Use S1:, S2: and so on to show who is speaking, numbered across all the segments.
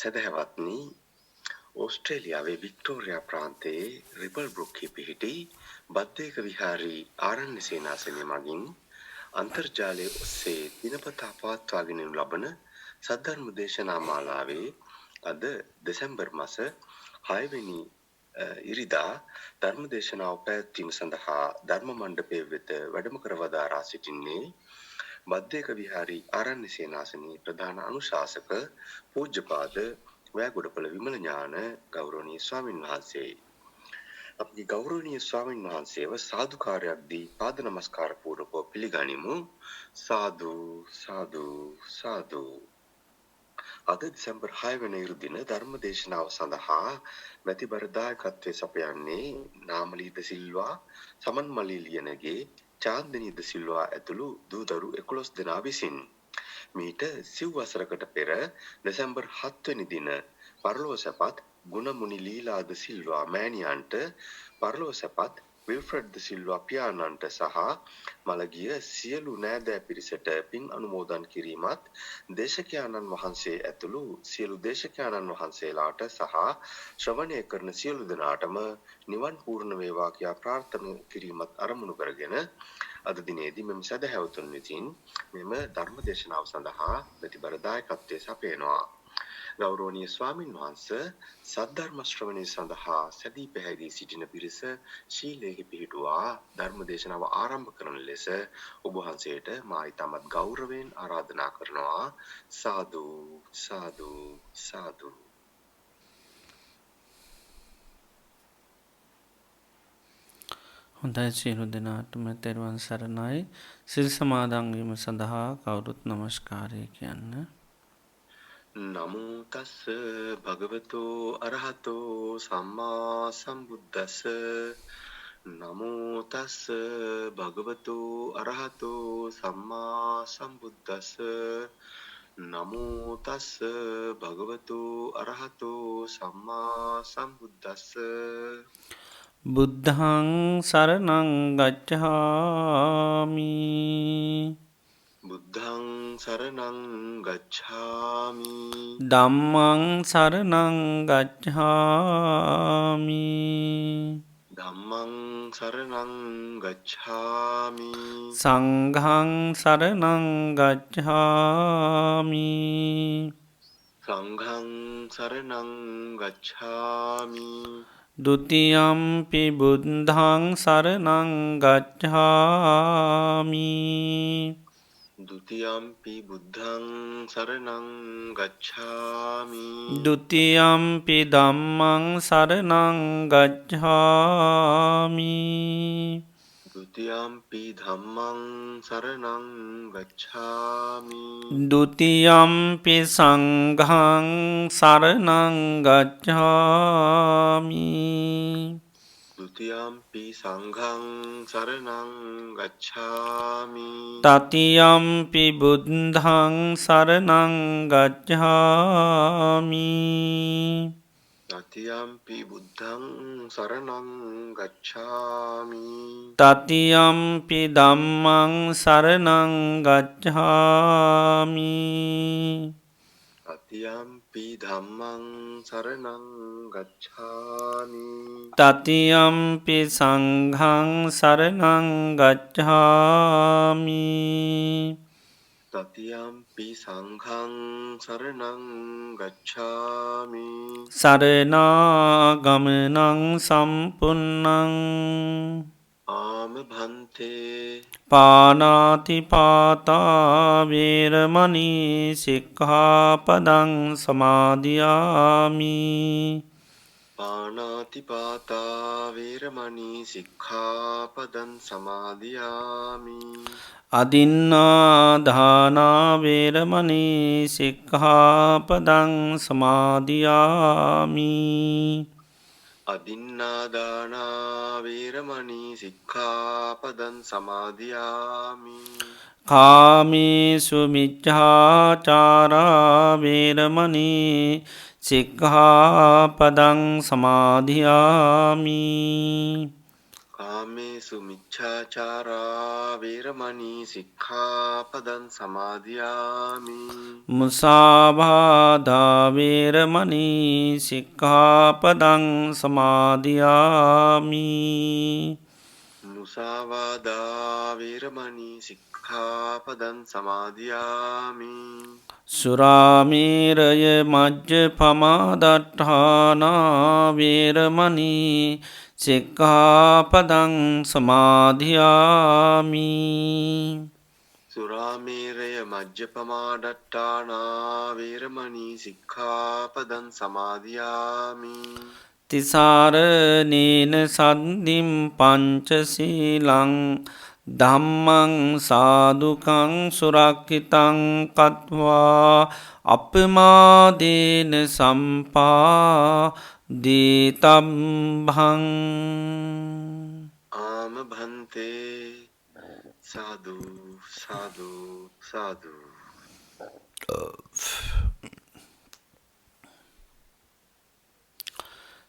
S1: සැදැහැවත්නි ඕස්ට්‍රේලියාවේ Victoria ප්‍රාන්තයේ ripple බ්‍රුක්හි පිහිටි බද්දේක විහාරී ආරණ්‍ය සේනාසනය මගින් අන්තර්ජාලය ඔස්සේ දිනපතා පවත්වාගෙන යනු ලබන සද්ධර්ම දේශනා මාලාවේ අද දෙසැම්බර් මාස 6 වෙනි ඉරිදා ධර්ම දේශනාව පැවැත්වීම සඳහා ධර්ම මණ්ඩපයේ වෙත වැඩම කර වදාරා සිටින්නේ බද්දේක විහාරී ආරණ්‍ය සේනාසනයේ ප්‍රධාන අනුශාසක පූජ්‍යපාද වෑගොඩපළ විමල ඥාන ගෞරවනීය ස්වාමින් වහන්සේ. අපගේ ගෞරවනීය ස්වාමින් වහන්සේව සාදුකාරයක් දී පාද නමස්කාර පූර්වකව පිළිගනිමු. සාදු සාදු සාදු. අද දෙසැම්බර් 6 වෙනි දින ධර්ම දේශනාව සඳහා මැතිබර දායකත්වයේ සපයන්නේ නාමලී ද සිල්වා, සමන් මලී ලියනගේ, චාන්දිනී ද සිල්වා ඇතුළු දූදරු 11 දෙනා විසින් මීට සිව් වසරකට පෙර දෙසැම්බර් 7 වෙනි දින පරලොව සැපත් ගුණමුනි ලීලා ද සිල්වා මෑණියන්ට, පරලොව සැපත් විල්ෆ්‍රඩ් ද සිල්වා පියාණන්ට සහ මළගිය සියලු නෑදෑ පිරිසට පින් අනුමෝදන් කිරීමත් දේශකයාණන් වහන්සේ ඇතුළු සියලු දේශකයාණන් වහන්සේලාට සහ ශ්‍රවණය කරන සියලු දෙනාටම නිවන් පූර්ණ වේවා කියා ප්‍රාර්ථනා කිරීමත් අරමුණු කරගෙන අද දිනේදී මෙම සදහැවතුන් විසින් මෙම ධර්ම දේශනාව සඳහා ප්‍රතිබල දායකත්වයේ සපයනවා. ගෞරවනීය ස්වාමින් වහන්සේ සද්ධර්ම ශ්‍රවණය සඳහා සැදී පැහැදී සිටින පිරිස ශීලයේ පිහිටුවා ධර්ම දේශනාව ආරම්භ කරන ලෙස ඔබ වහන්සේට මා ඊටමත් ගෞරවයෙන් ආරාධනා කරනවා. සාදු සාදු සාදු.
S2: හොඳයි, සියලු දෙනාටම තෙරුවන් සරණයි. සිල් සමාදන් වීම සඳහා කවුරුත් නමස්කාරය කියන්න.
S1: නමෝ තස්ස භගවතෝ අරහතෝ සම්මා සම්බුද්දස්ස. නමෝ තස්ස භගවතෝ අරහතෝ සම්මා සම්බුද්දස්ස. නමෝ තස්ස භගවතෝ අරහතෝ සම්මා සම්බුද්දස්ස.
S2: බුද්ධං සරණං ගච්ඡාමි.
S1: බුද්ධං සරණං ගච්ඡාමි.
S2: ධම්මං සරණං ගච්ඡාමි.
S1: ධම්මං සරණං ගච්ඡාමි.
S2: සංඝං සරණං ගච්ඡාමි.
S1: සංඝං සරණං ගච්ඡාමි.
S2: ဒုတိယံ පි බුද්ධං සරණං ගච්ඡාමි.
S1: ဒုတိယံ පි බුද්ධං සරණං ගච්ඡාමි.
S2: ဒုတိယံ පි ධම්මං සරණං ගච්ඡාමි.
S1: ဒုတိယံ පි ධම්මං සරණං ගච්ඡාමි.
S2: ဒုတိယံ පි සංඝං සරණං ගච්ඡාමි.
S1: ဒုတိယံ පි සංඝං සරණං ගච්ඡාමි.
S2: တတိယံ පි බුද්ධං සරණං ගච්ඡාමි.
S1: တတိယံ පි බුද්ධං සරණං ගච්ඡාමි.
S2: တတိယံ පි ධම්මං සරණං ගච්ඡාමි.
S1: တတိယံ පි ධම්මං සරණං ගච්ඡාමි.
S2: တတိယံ පි සංඝං සරණං ගච්ඡාමි.
S1: တတိယံ පි සංඝං සරණං ගච්ඡාමි.
S2: සරණාගමනං සම්පුන්නං
S1: ආම භන්තේ.
S2: පානාතිපාතා වේරමණී සික්ඛාපදං සමාදියාමි.
S1: පාණාතිපාතා වේරමණී සික්ඛාපදං සමාදියාමි.
S2: අදින්නාදානා වේරමණී සික්ඛාපදං සමාදියාමි.
S1: අදින්නාදානා වේරමණී සික්ඛාපදං සමාදියාමි.
S2: කාමේසු මිච්ඡාචාරා වේරමණී සික්ඛාපදං සමාදියාමි.
S1: කාමේසු මිච්ඡාචාරා වේරමණී සික්ඛාපදං සමාදියාමි.
S2: මුසාවාදාවේරමනී සික්ඛාපදං සමාදියාමි.
S1: මුසාවාදා වේරමණී සික්ඛාපදං සමාදියාමි.
S2: සුරාමේරය මජ්ජපමාදට්ඨානා වේරමණී සික්ඛාපදං සමාදියාමි.
S1: සුරාමේරය මජ්ජපමාදට්ඨානා වේරමණී සික්ඛාපදං සමාදියාමි.
S2: තිසරණේන සද්ධිම් පංචසීලං ධම්මං සාදුකං සුරක්ඛිතං කତ୍වා අපමාදේන සම්පාදිතබ්බං.
S1: ආම භන්තේ සාදු සාදු සාදු.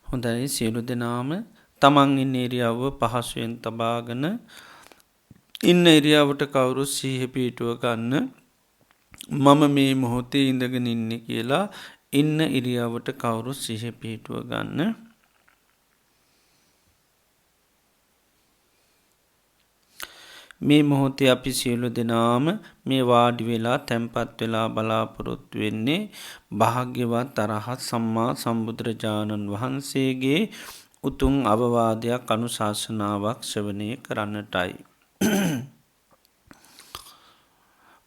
S2: හොඳයි, සියලු දෙනාම තමන් ඉන්න ඉරියව්ව පහසුවෙන් තබාගෙන ඉන්න ඉරියාවට කවුරු සීහ පිටුව ගන්න. මම මේ මොහොතේ ඉඳගෙන ඉන්න කියලා ඉන්න ඉරියාවට කවුරු සිහ පිටුව ගන්න. මේ මොහොතේ අපි සියලු දෙනාම මේ වාඩි වෙලා තැන්පත් වෙලා බලාපොරොත්තු වෙන්නේ භාග්‍යවත් අරහත් සම්මා සම්බුදුරජාණන් වහන්සේගේ උතුම් අවවාදයක් අනුශාසනාවක් ශ්‍රවණය කරන්නටයි.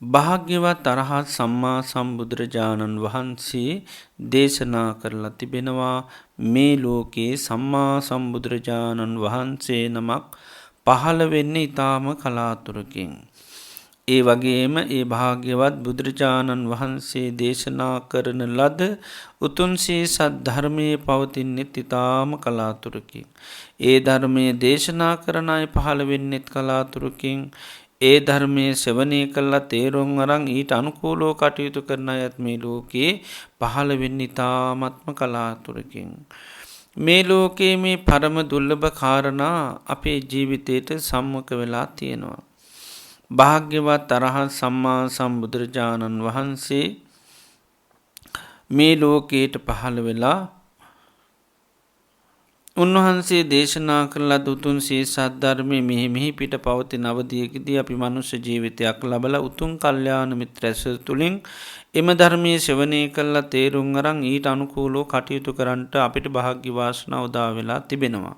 S2: භාග්‍යවත් අරහත් සම්මා සම්බුදුරජාණන් වහන්සේ දේශනා කරලා තිබෙනවා මේ ලෝකයේ සම්මා සම්බුදුරජාණන් වහන්සේ නමක් පහළ වෙන්නේ ඉතාම කලාතුරකින්. ඒ වගේම ඒ භාග්‍යවත් බුදුරජාණන් වහන්සේ දේශනා කරන ලද උතුන්සේ සද්ධර්මය පවතින්නෙත් ඉතාම කලාතුරකින්. ඒ ධර්මය දේශනා කරන අය පහළ වෙන්නෙත් කලාතුරකින්. ඒ ධර්මය සෙවනය කල්ලා තේරුම් අරං ඊට අනුකූලෝ කටයුතු කරන අයත් මේ ලෝකයේ පහළ වෙන්න ඉතාමත්ම කලාතුරකින්. මේ ලෝකයේ මේ පරම දුර්ලභ කාරණා අපේ ජීවිතයට සම්මුඛ වෙලා තියෙනවා. භාග්‍යවත් අරහත් සම්මා සම්බුදුරජාණන් වහන්සේ මේ ලෝකයට පහළ වෙලා උන්වහන්සේ දේශනා කරලා උතුම් සේ සද්ධර්මය මෙහි පිට පවති නවදියකදී අපි මනුෂ්‍ය ජීවිතයක් ලබල උතුම් කල්්‍යාන මිත්‍රැස තුළින් එම ධර්මය ශ්‍රවනය කල්ලා තේරුම් අරං ඊට අනුකූලෝ කටයුතු කරන්නට අපිට භාග්‍යවාසනා උදා වෙලා තිබෙනවා.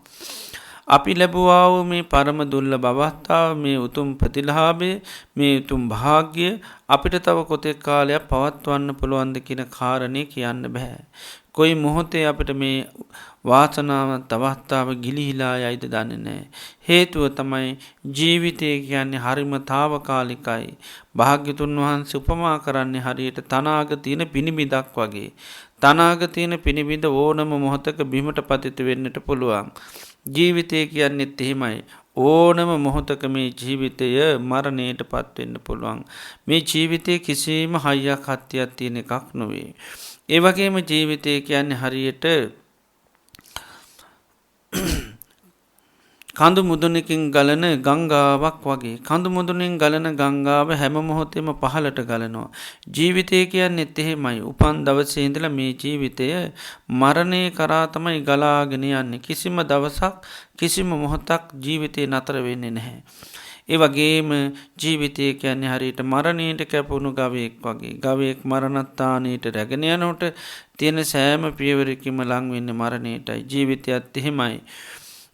S2: අපි ලැබුවාව මේ පරම දුල්ල බවස්ථාව මේ උතුම් ප්‍රතිලාභය මේ උතුම් භාග්‍ය අපිට තව කොතෙක් කාලයක් පවත්වන්න පුළුවන්ද කියන කාරණය කියන්න බැහැ. කොයි මොහොතේ අපිට මේ වාසනාව තවස්ථාව ගිලිහිලා යයිද දන්නේ නෑ. හේතුව තමයි ජීවිතය කියන්නේ හරිම තාවකාලිකයි. භාග්‍යතුන් වහන්සේ උපමා කරන්නේ හරියට තනාග තියෙන පිණිබිදක් වගේ. තනාග තියෙන පිණිබිඳ ඕනම මොහොතක බිමට පතිත වෙන්නට පුළුවන්. ජීවිතය කියන්නෙත් එහෙමයි. ඕනම මොහොතක මේ ජීවිතය මරණයට පත්වෙන්න පුළුවන්. මේ ජීවිතය කිසිීම හයියක් හත්තියක් තියෙන එකක් නොවේ. ඒ වගේම ජීවිතය කියන්නේ හරියට කඳු මුදුනකින් ගලන ගංගාවක් වගේ. කඳු මුදුනින් ගලන ගංගාව හැම මොහොතෙම පහලට ගලනවා. ජීවිතය කියන්නෙත් එහෙමයි. උපන් දවසේ ඉඳලා මේ ජීවිතය මරණය කරා තමයි ගලාගෙන යන්නේ. කිසිම දවසක් කිසිම මොහොතක් ජීවිතය නතර වෙන්නේ නැහැ. ඒ වගේම ජීවිතය කියන්නේ හරියට මරණයට කැපුණු ගවයෙක් වගේ. ගවයෙක් මරණත්තානයට රැගෙන යනොට තියෙන සෑම පියවරකිම ලංවෙන්න මරණයටයි. ජීවිතයත් එහෙමයි.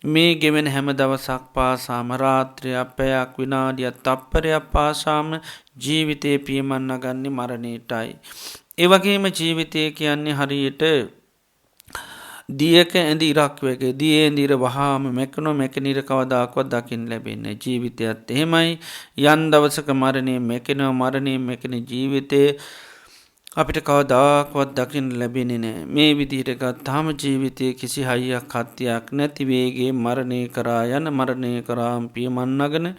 S2: මේ ගෙවෙන හැම දවසක් පාසාම රාත්‍රයක් පැයක් විනාඩියත් තප්පරයක් පාසාම ජීවිතය පියමන්න ගන්නේ මරණයටයි. ඒවගේම ජීවිතය කියන්නේ හරියට දියක ඇඳි ඉරක් වගේ දිය ඇඳීර වහාම මැකනො මැකනිර කවදාක්වත් දකිින් ලැබෙන්න ජීවිතයත් එහෙමයි. යන් දවසක මරණය මැකෙනව මරණය මැකෙන ජීවිතය අපිට කවදාක්වත් දකිින් ලැබෙනෙ නෑ. මේ විදිහටකත් තාම ජීවිතය කිසි හයියක් කත්තියක් නැතිවේගේ මරණය කරා යන මරණය කරාම් පියමන්නගන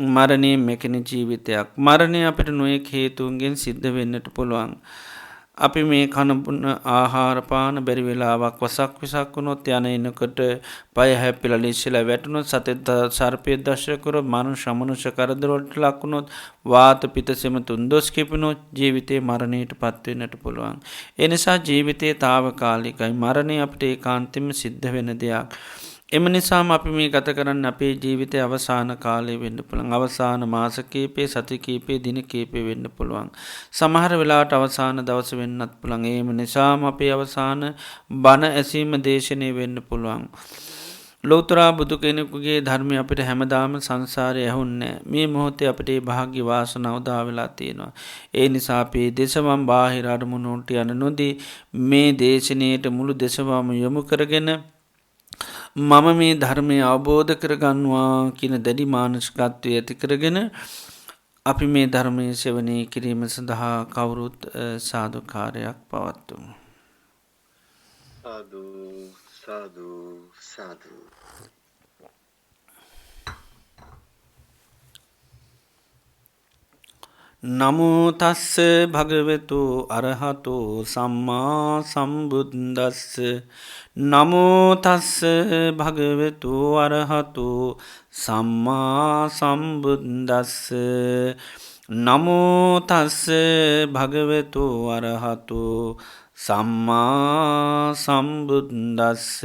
S2: මරණය මෙකෙන ජීවිතයක්. මරණය අපිට නොයෙක් හේතුන්ගෙන් සිද්ධ වෙන්නට පුළුවන්. අපි මේ කනපුන ආහාරපාන බැරි වෙලාවක් වසක් විසක් වුණොත් යන එනකොට පය හැපිලා ලිස්සලා වැටුණොත් සතෙත් සර්පය දෂ්ට කරොත් මනුෂ්‍ය කරදරවලට ලක්ුණොත් වාත පිත සෙම තුන්දොස් කිපුණොත් ජීවිතේ මරණයට පත්වෙන්නට පුළුවන්. ඒ නිසා ජීවිතේ తాවකාලිකයි. මරණය අපිට ඒකාන්තයෙන්ම සිද්ධ වෙන දෙයක්. එම නිසාම අපි මේ ගත කරන්න අපේ ජීවිතය අවසාන කාලය වෙන්න පුළුවන්. අවසාන මාස කීපේ සති කීපේ දින කීපේ වෙන්න පුළුවන්. සමහර වෙලාවට අවසාන දවස වෙන්නත් පුළුවන්. ඒම නිසාම අපේ අවසාන බණ ඇසීම දේශනය වෙන්න පුළුවන්. ලෝතුරා බුදු කෙනෙකුගේ ධර්මය අපිට හැමදාම සංසාරය ඇහුන්නේ. මේ මොහොතේ අපිට භාග්‍ය වාසනාව උදා වෙලා තියෙනවා. ඒ නිසා අපේ දෙසවම් බාහිර අරමුණුන්ට යන නොදී මේ දේශනයට මුළු දෙසවම යොමු කරගෙන මම මේ ධර්මය අවබෝධ කරගන්නවා කියන දැඩි මානසිකත්වය ඇති කරගෙන අපි මේ ධර්මය සෙවනය කිරීම සඳහා කවුරුත් සාධකාරයක් පවත්තුමු.
S1: සාදු සාදු සාදු.
S2: නමෝ තස්ස භගවතු අරහතු සම්මා සම්බුද්දස්ස. නමෝ තස්ස භගවතු අරහතු සම්මා සම්බුද්දස්ස. නමෝ තස්ස භගවතු අරහතු සම්මා සම්බුද්දස්ස.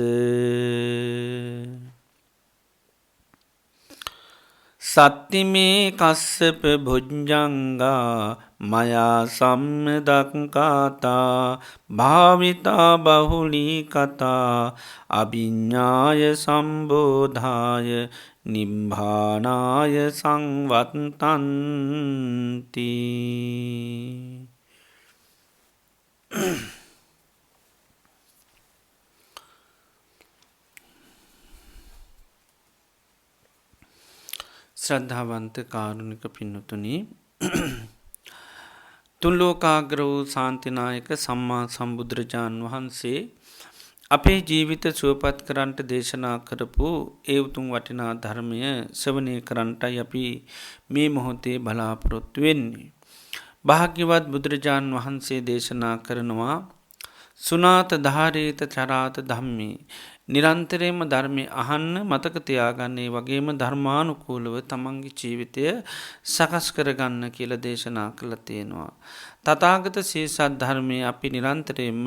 S2: සත්තිමේ කස්සප භුජ්ජංගා මයා සම්මදක්කාතා භාවිතා බහුලී කතා අභිඤ්ඥාය සම්බෝධාය නිබ්භානාය සංවත්තන්ති. ශ්‍රද්ධාවන්ත කාරුණික පින්නතුනි, තුන්ලෝකාග්‍ර වූ ශාන්තිනායක සම්මා සම්බුදුරජාණන් වහන්සේ අපේ ජීවිත සුවපත් කරන්ට දේශනා කරපු ඒ උතුම් වටිනා ධර්මය ශ්‍රවණය කරන්ටයි අපි මේ මොහොතේ බලාපොරොත්තු වෙන්නේ. භාග්‍යවත් බුදුරජාණන් වහන්සේ දේශනා කරනවා සුනාත ධාරේත චරාත ධම්මේ. නිරන්තරයම ධර්මය අහන්න මතක තියාගන්නේ වගේම ධර්මානුකූලව තමන්ගේ ජීවිතය සකස් කරගන්න කියල දේශනා කළ තියෙනවා. තථාගත සීසත් ධර්මය අපි නිරන්තරයෙන්ම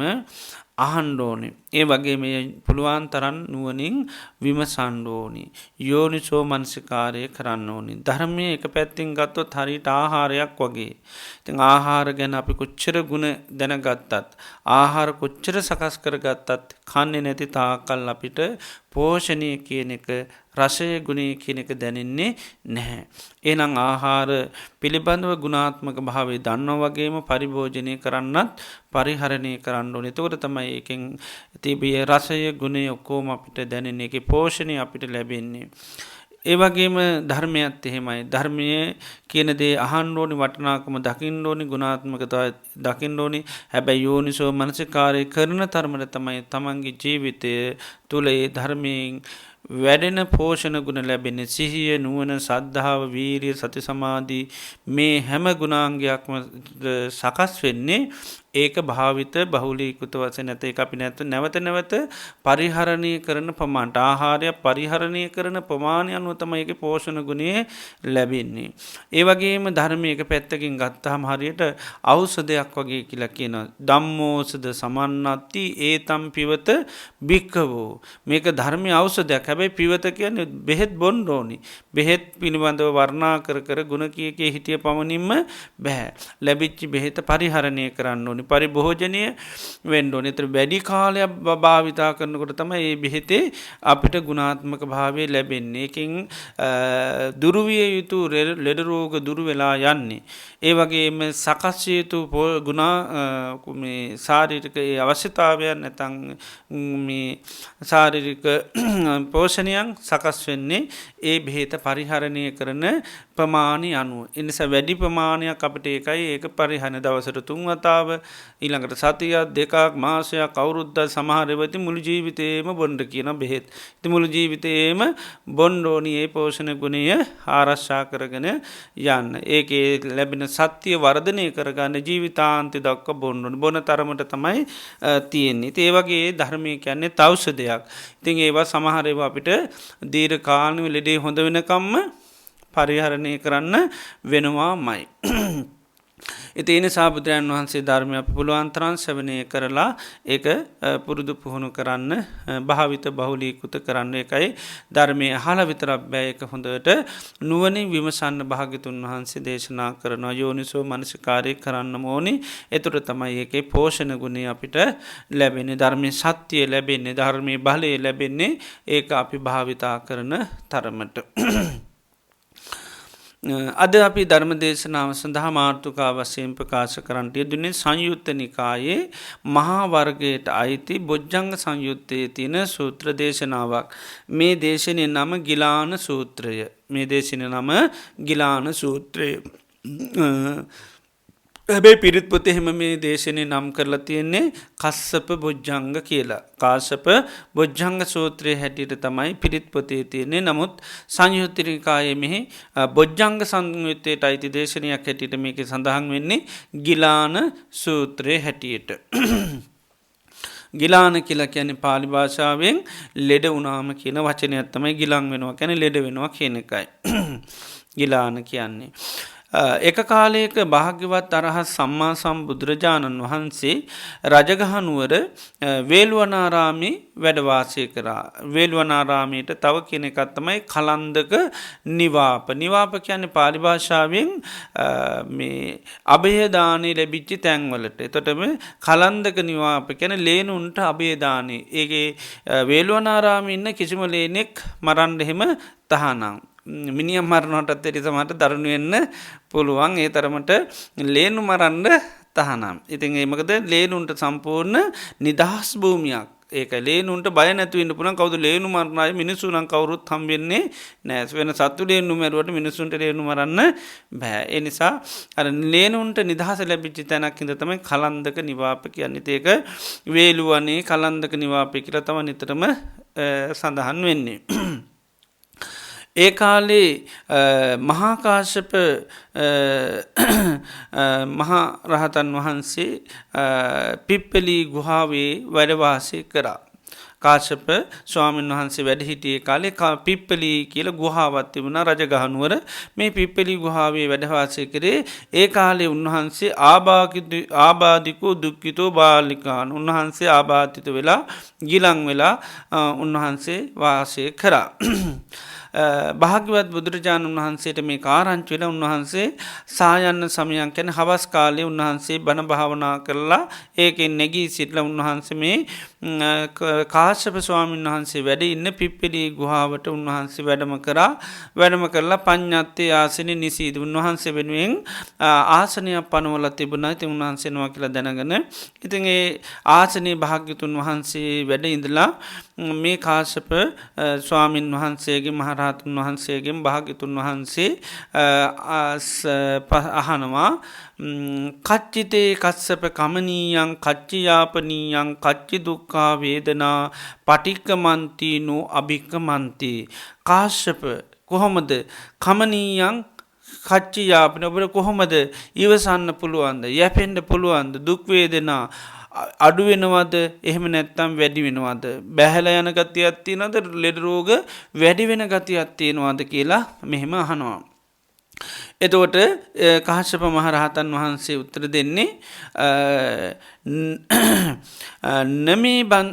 S2: අහන්ඩෝනි. ඒ වගේ මේ පුළුවන් තරන් නුවනින් විමසන්ඩෝනි. යෝනිසෝ මනසිකාරය කරන්න ඕනි. ධර්මය එක පැත්තිං ගත්තොත් හරිට ආහාරයක් වගේ. ඉතින් ආහාර ගැන අපි කොච්චර ගුණ දැනගත්තත්. ආහාර කොච්චර සකස් කරගත්තත් කන්නේ නැති තාකල් අපිට පෝෂණය කියන එක රසය ගුණය කියන එක දැනෙන්නේ නැහැ. එනම් ආහාර පිළිබඳව ගුණාත්මක භාවේ දන්න වගේම පරිභෝජනය කරන්නත් පරිහරණය කරන්න ඕනේ. එතකොට තමයි එකෙන් තිබිය රසය ගුණය ඔක්කෝම අපිට දැනෙන්නේ. ඒකේ පෝෂණය අපිට ලැබෙන්නේ. ඒ වගේම ධර්මයත් එහෙමයි. ධර්මය කියන දේ අහන්න ඕනි, වටිනාකම දකින්න ඕනි, ගුණාත්මකතාවය දකින්න ඕනි. හැබැයි යෝනිසෝ මනසිකාරය කරන තරමට තමයි තමන්ගේ ජීවිතය තුළ ඒ ධර්මයෙන් වැඩෙන පෝෂණ ගුණ ලැබෙන්නේ. සිහිය, නුවණ, සද්ධාව, වීරිය, සති සමාධි මේ හැම ගුණාංගයක්ම සකස් වෙන්නේ ඒක භාවිත බහුලීකృత වශයෙන් නැත. ඒක අපි නැවත නැවත පරිහරණය කරන ප්‍රමාණයට ආහාරය පරිහරණය කරන ප්‍රමාණය අනුව තමයි ඒකේ පෝෂණ ගුණය ලැබෙන්නේ. ඒ වගේම ධර්මයක පැත්තකින් ගත්තාම හරියට ඖෂධයක් වගේ කියලා කියනවා. ධම්මෝසද සමන්නත්ති ඒතම් පිවත භික්ඛවෝ. මේක ධර්මයේ ඖෂධයක්. හැබැයි පිවත කියන්නේ බෙහෙත් බොන්න ඕනි. බෙහෙත් පිළිබඳව වර්ණනා කර ගුණ කීකේ හිටිය පමණින්ම බෑ. ලැබිච්ච බෙහෙත පරිහරණය කරන්න ඕනි. පරිභෝජනය වෙන්න ඕනේ. ඒතර වැඩි කාලයක් භාවිතා කරනකොට තමයි මේ බෙහෙතේ අපිට ගුණාත්මක භාවය ලැබෙන්නේ. ඒකෙන් දුරු විය යුතු ලෙඩ රෝග දුරු වෙලා යන්නේ. ඒ වගේම සකස් යුතු ගුණා මේ ශාරීරික අවශ්‍යතාවයන් නැත්නම් මේ ශාරීරික පෝෂණයන් සකස් වෙන්නේ ඒ බෙහෙත පරිහරණය කරන ප්‍රමාණය අනුව. එනිසා වැඩි ප්‍රමාණයක් අපිට ඒකයි ඒක පරිහරණ දවසට 3 වතාව ඊළඟට සතියක් දෙකක් මාසයක් අවුරුද්දක් සමහර ඒවා ඉතින් මුළු ජීවිතේම බොන්න කියන බෙහෙත්. ඉතින් මුළු ජීවිතේම බොන්න ඕනි ඒ පෝෂණ ගුණය ආරක්ෂා කරගෙන යන්න. ඒකේ ලැබෙන සත්‍ය වර්ධනය කරගන්න ජීවිතාන්තය දක්වා බොන්න ඕනි. බොන තරමට තමයි තියෙන්නේ. ඉතින් ඒ වගේ ධර්මය කියන්නේ ඖෂධයක්. ඉතින් ඒවා සමහර ඒවා අපිට දීර්ඝ කාලීන ලෙඩේ හොඳ වෙනකම්ම පරිහරණය කරන්න වෙනවාමයි. ඉතින් ඒ නිසා බුදුරජාණන් වහන්සේ ධර්මය අපි පුළුවන් තරම් ශ්‍රවණය කරලා ඒක පුරුදු පුහුණු කරන්න භාවිත බහුලීකృత කරන්න. ඒකයි ධර්මයේ අහලා විතරක් බෑ ඒක හොඳට නුවණින් විමසන්න භාග්‍යතුන් වහන්සේ දේශනා කරනවා. යෝනිසෝ මනසිකාරය කරන්න ඕනි. ඒතර තමයි ඒකේ පෝෂණ ගුණය අපිට ලැබෙන්නේ. ධර්මයේ සත්‍ය ලැබෙන්නේ, ධර්මයේ බලය ලැබෙන්නේ ඒක අපි භාවිතා කරන තරමට. අද අපි ධර්ම දේශනාව සඳහා මාතෘකා වශයෙන් ප්‍රකාශ කරන්නට යෙදුනේ සංයුත්ත නිකායේ මහා වර්ගයට අයිති බොජ්ජංග සංයුත්තේ තියෙන සූත්‍ර දේශනාවක්. මේ දේශනයේ නම ගිලාන සූත්‍රය. මේ දේශනයේ නම ගිලාන සූත්‍රය. හැබැයි පිරිත් පොතේ එහෙම මේ දේශනේ නම් කරලා තියෙන්නේ කස්සප බොජ්ජංග කියලා. කාශ්‍යප බොජ්ජංග සූත්‍රයේ හැටියට තමයි පිරිත් පොතේ තියෙන්නේ. නමුත් සංයුත්ත නිකායේ මෙහි බොජ්ජංග සංයුත්තේට අයිති දේශනයක් හැටියට මේකේ සඳහන් වෙන්නේ ගිලාන සූත්‍රයේ හැටියට. ගිලාන කියලා කියන්නේ පාලි භාෂාවෙන් ලෙඩ වුණාම කියන වචනයක් තමයි ගිලන් වෙනවා කියන්නේ ලෙඩ වෙනවා කියන එකයි. ගිලාන කියන්නේ එක කාලයක භාග්‍යවත් අරහත් සම්මා සම්බුදුරජාණන් වහන්සේ රජගහනුවර වේළුවනාරාමේ වැඩවාසය කරා. වේළුවනාරාමයට තව කෙනෙක් තමයි කලන්දක නිවාප. නිවාප කියන්නේ පාලි භාෂාවෙන් මේ අභයදානය ලැබිච්ච තැන්වලට. එතකොටම කලන්දක නිවාප කියන්නේ ලේනුන්ට අභයදානය. ඒකේ වේළුවනාරාමේ ඉන්න කිසිම ලේනෙක් මරන්න එහෙම තහනම්. මිනිිය මරණටත් එරි සමට දරුණු වෙන්න පුළුවන්. ඒ තරමට ලේනු මරන්න තහනම්. ඉතින් ඒමකද ලේනුන්ට සම්පූර්ණ නිදහස් භූමියක්. ඒක ලේනුන්ට බය නැතුවන්න පුළන් කවුද ලේනු මරණය මිනිසුනන් කවරුත් හම්බෙන්නේ නෑස් වෙන සතු ලේනු මැරුවට මිනිසුන්ට ලේනු මරන්න බෑ. එනිසා ලේනුන්ට නිදහස ලැබිච්චි තැනක් හිද තමයි කලන්දක නිවාප කියන්නේ. ඒක වේලුවනේ කලන්දක නිවාපය කියලා තම නිතරම සඳහන් වෙන්නේ. ඒ කාලේ මහාකාශ්‍යප මහා රහතන් වහන්සේ පිප්පලී ගුහාවේ වැඩවාසය කරා. කාශ්‍යප ස්වාමීන් වහන්සේ වැඩ හිටියේ කාලේ පිප්පලී කියලා ගුහාවක් තිබුණා රජගහනුවර. මේ පිප්පලී ගුහාවේ වැඩවාසය කරේ ඒ කාලේ උන්වහන්සේ ආබාධිකෝ දුක්ඛිතෝ බාලිකාන්. උන්වහන්සේ ආබාධිත වෙලා ගිලන් වෙලා උන්වහන්සේ වාසය කරා. භාග්‍යවත් බුදුරජාණන් වහන්සේට මේ ආරංචි වෙලා උන්වහන්සේ සායන්න සමයන් කියන්නේ හවස් කාලේ උන්වහන්සේ බණ භාවනා කරලා ඒකෙන් නැගී සිටලා උන්වහන්සේ මේ කාශ්‍යප ස්වාමීන් වහන්සේ වැඩ ඉන්න පිප්පලී ගුහාවට උන්වහන්සේ වැඩම කරා. වැඩම කරලා පඤ්ඤත්තේ ආසනේ නිසීද උන්වහන්සේ වෙනුවෙන් ආසනයක් පනවලා තිබුණා. ඉතින් උන්වහන්සේ නවා කියලා දැනගෙන ඉතින් ඒ ආසනේ භාග්‍යතුන් වහන්සේ වැඩ ඉඳලා මේ කාශ්‍යප ස්වාමීන් වහන්සේගේ මහරහතුන් වහන්සේගෙන් භාග්‍යතුන් වහන්සේ අහනවා කච්චිතේ කස්සප කමනීයං කච්චියාපනීයං කච්චි දුක්ඛා වේදනා පටික්කමන්තිනෝ අභික්කමන්ති. කාශ්‍යප කොහොමද කමනීයං කච්චියාපන ඔබට කොහොමද ඉවසන්න පුළුවන්ද යැපෙන්න පුළුවන්ද දුක් වේදනා අඩු වෙනවද එහෙම නැත්තම් වැඩි වෙනවද බැහැලා යන ගතියක් තියෙනවද ලෙඩ රෝග වැඩි වෙන ගතියක් තියෙනවද කියලා මෙහෙම අහනවා. එතකොට කාශ්‍යප මහ රහතන් වහන්සේ උත්තර දෙන්නේ නමේ බන්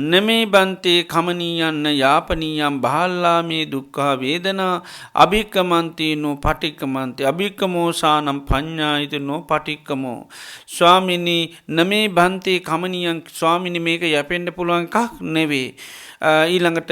S2: නමේ බන්තේ කමනීයන්න යාපනීයම් බහල්ලා මේ දුක්ඛා වේදනා අභික්කමන්තිනෝ පටික්කමන්ති අභික්කමෝසානම් පඤ්ඤායිතනෝ පටික්කමෝ. ස්වාමිනී නමේ බන්තේ කමනීයං ස්වාමිනී මේක යැපෙන්න පුළුවන් එකක් නෙවෙයි. ඊළඟට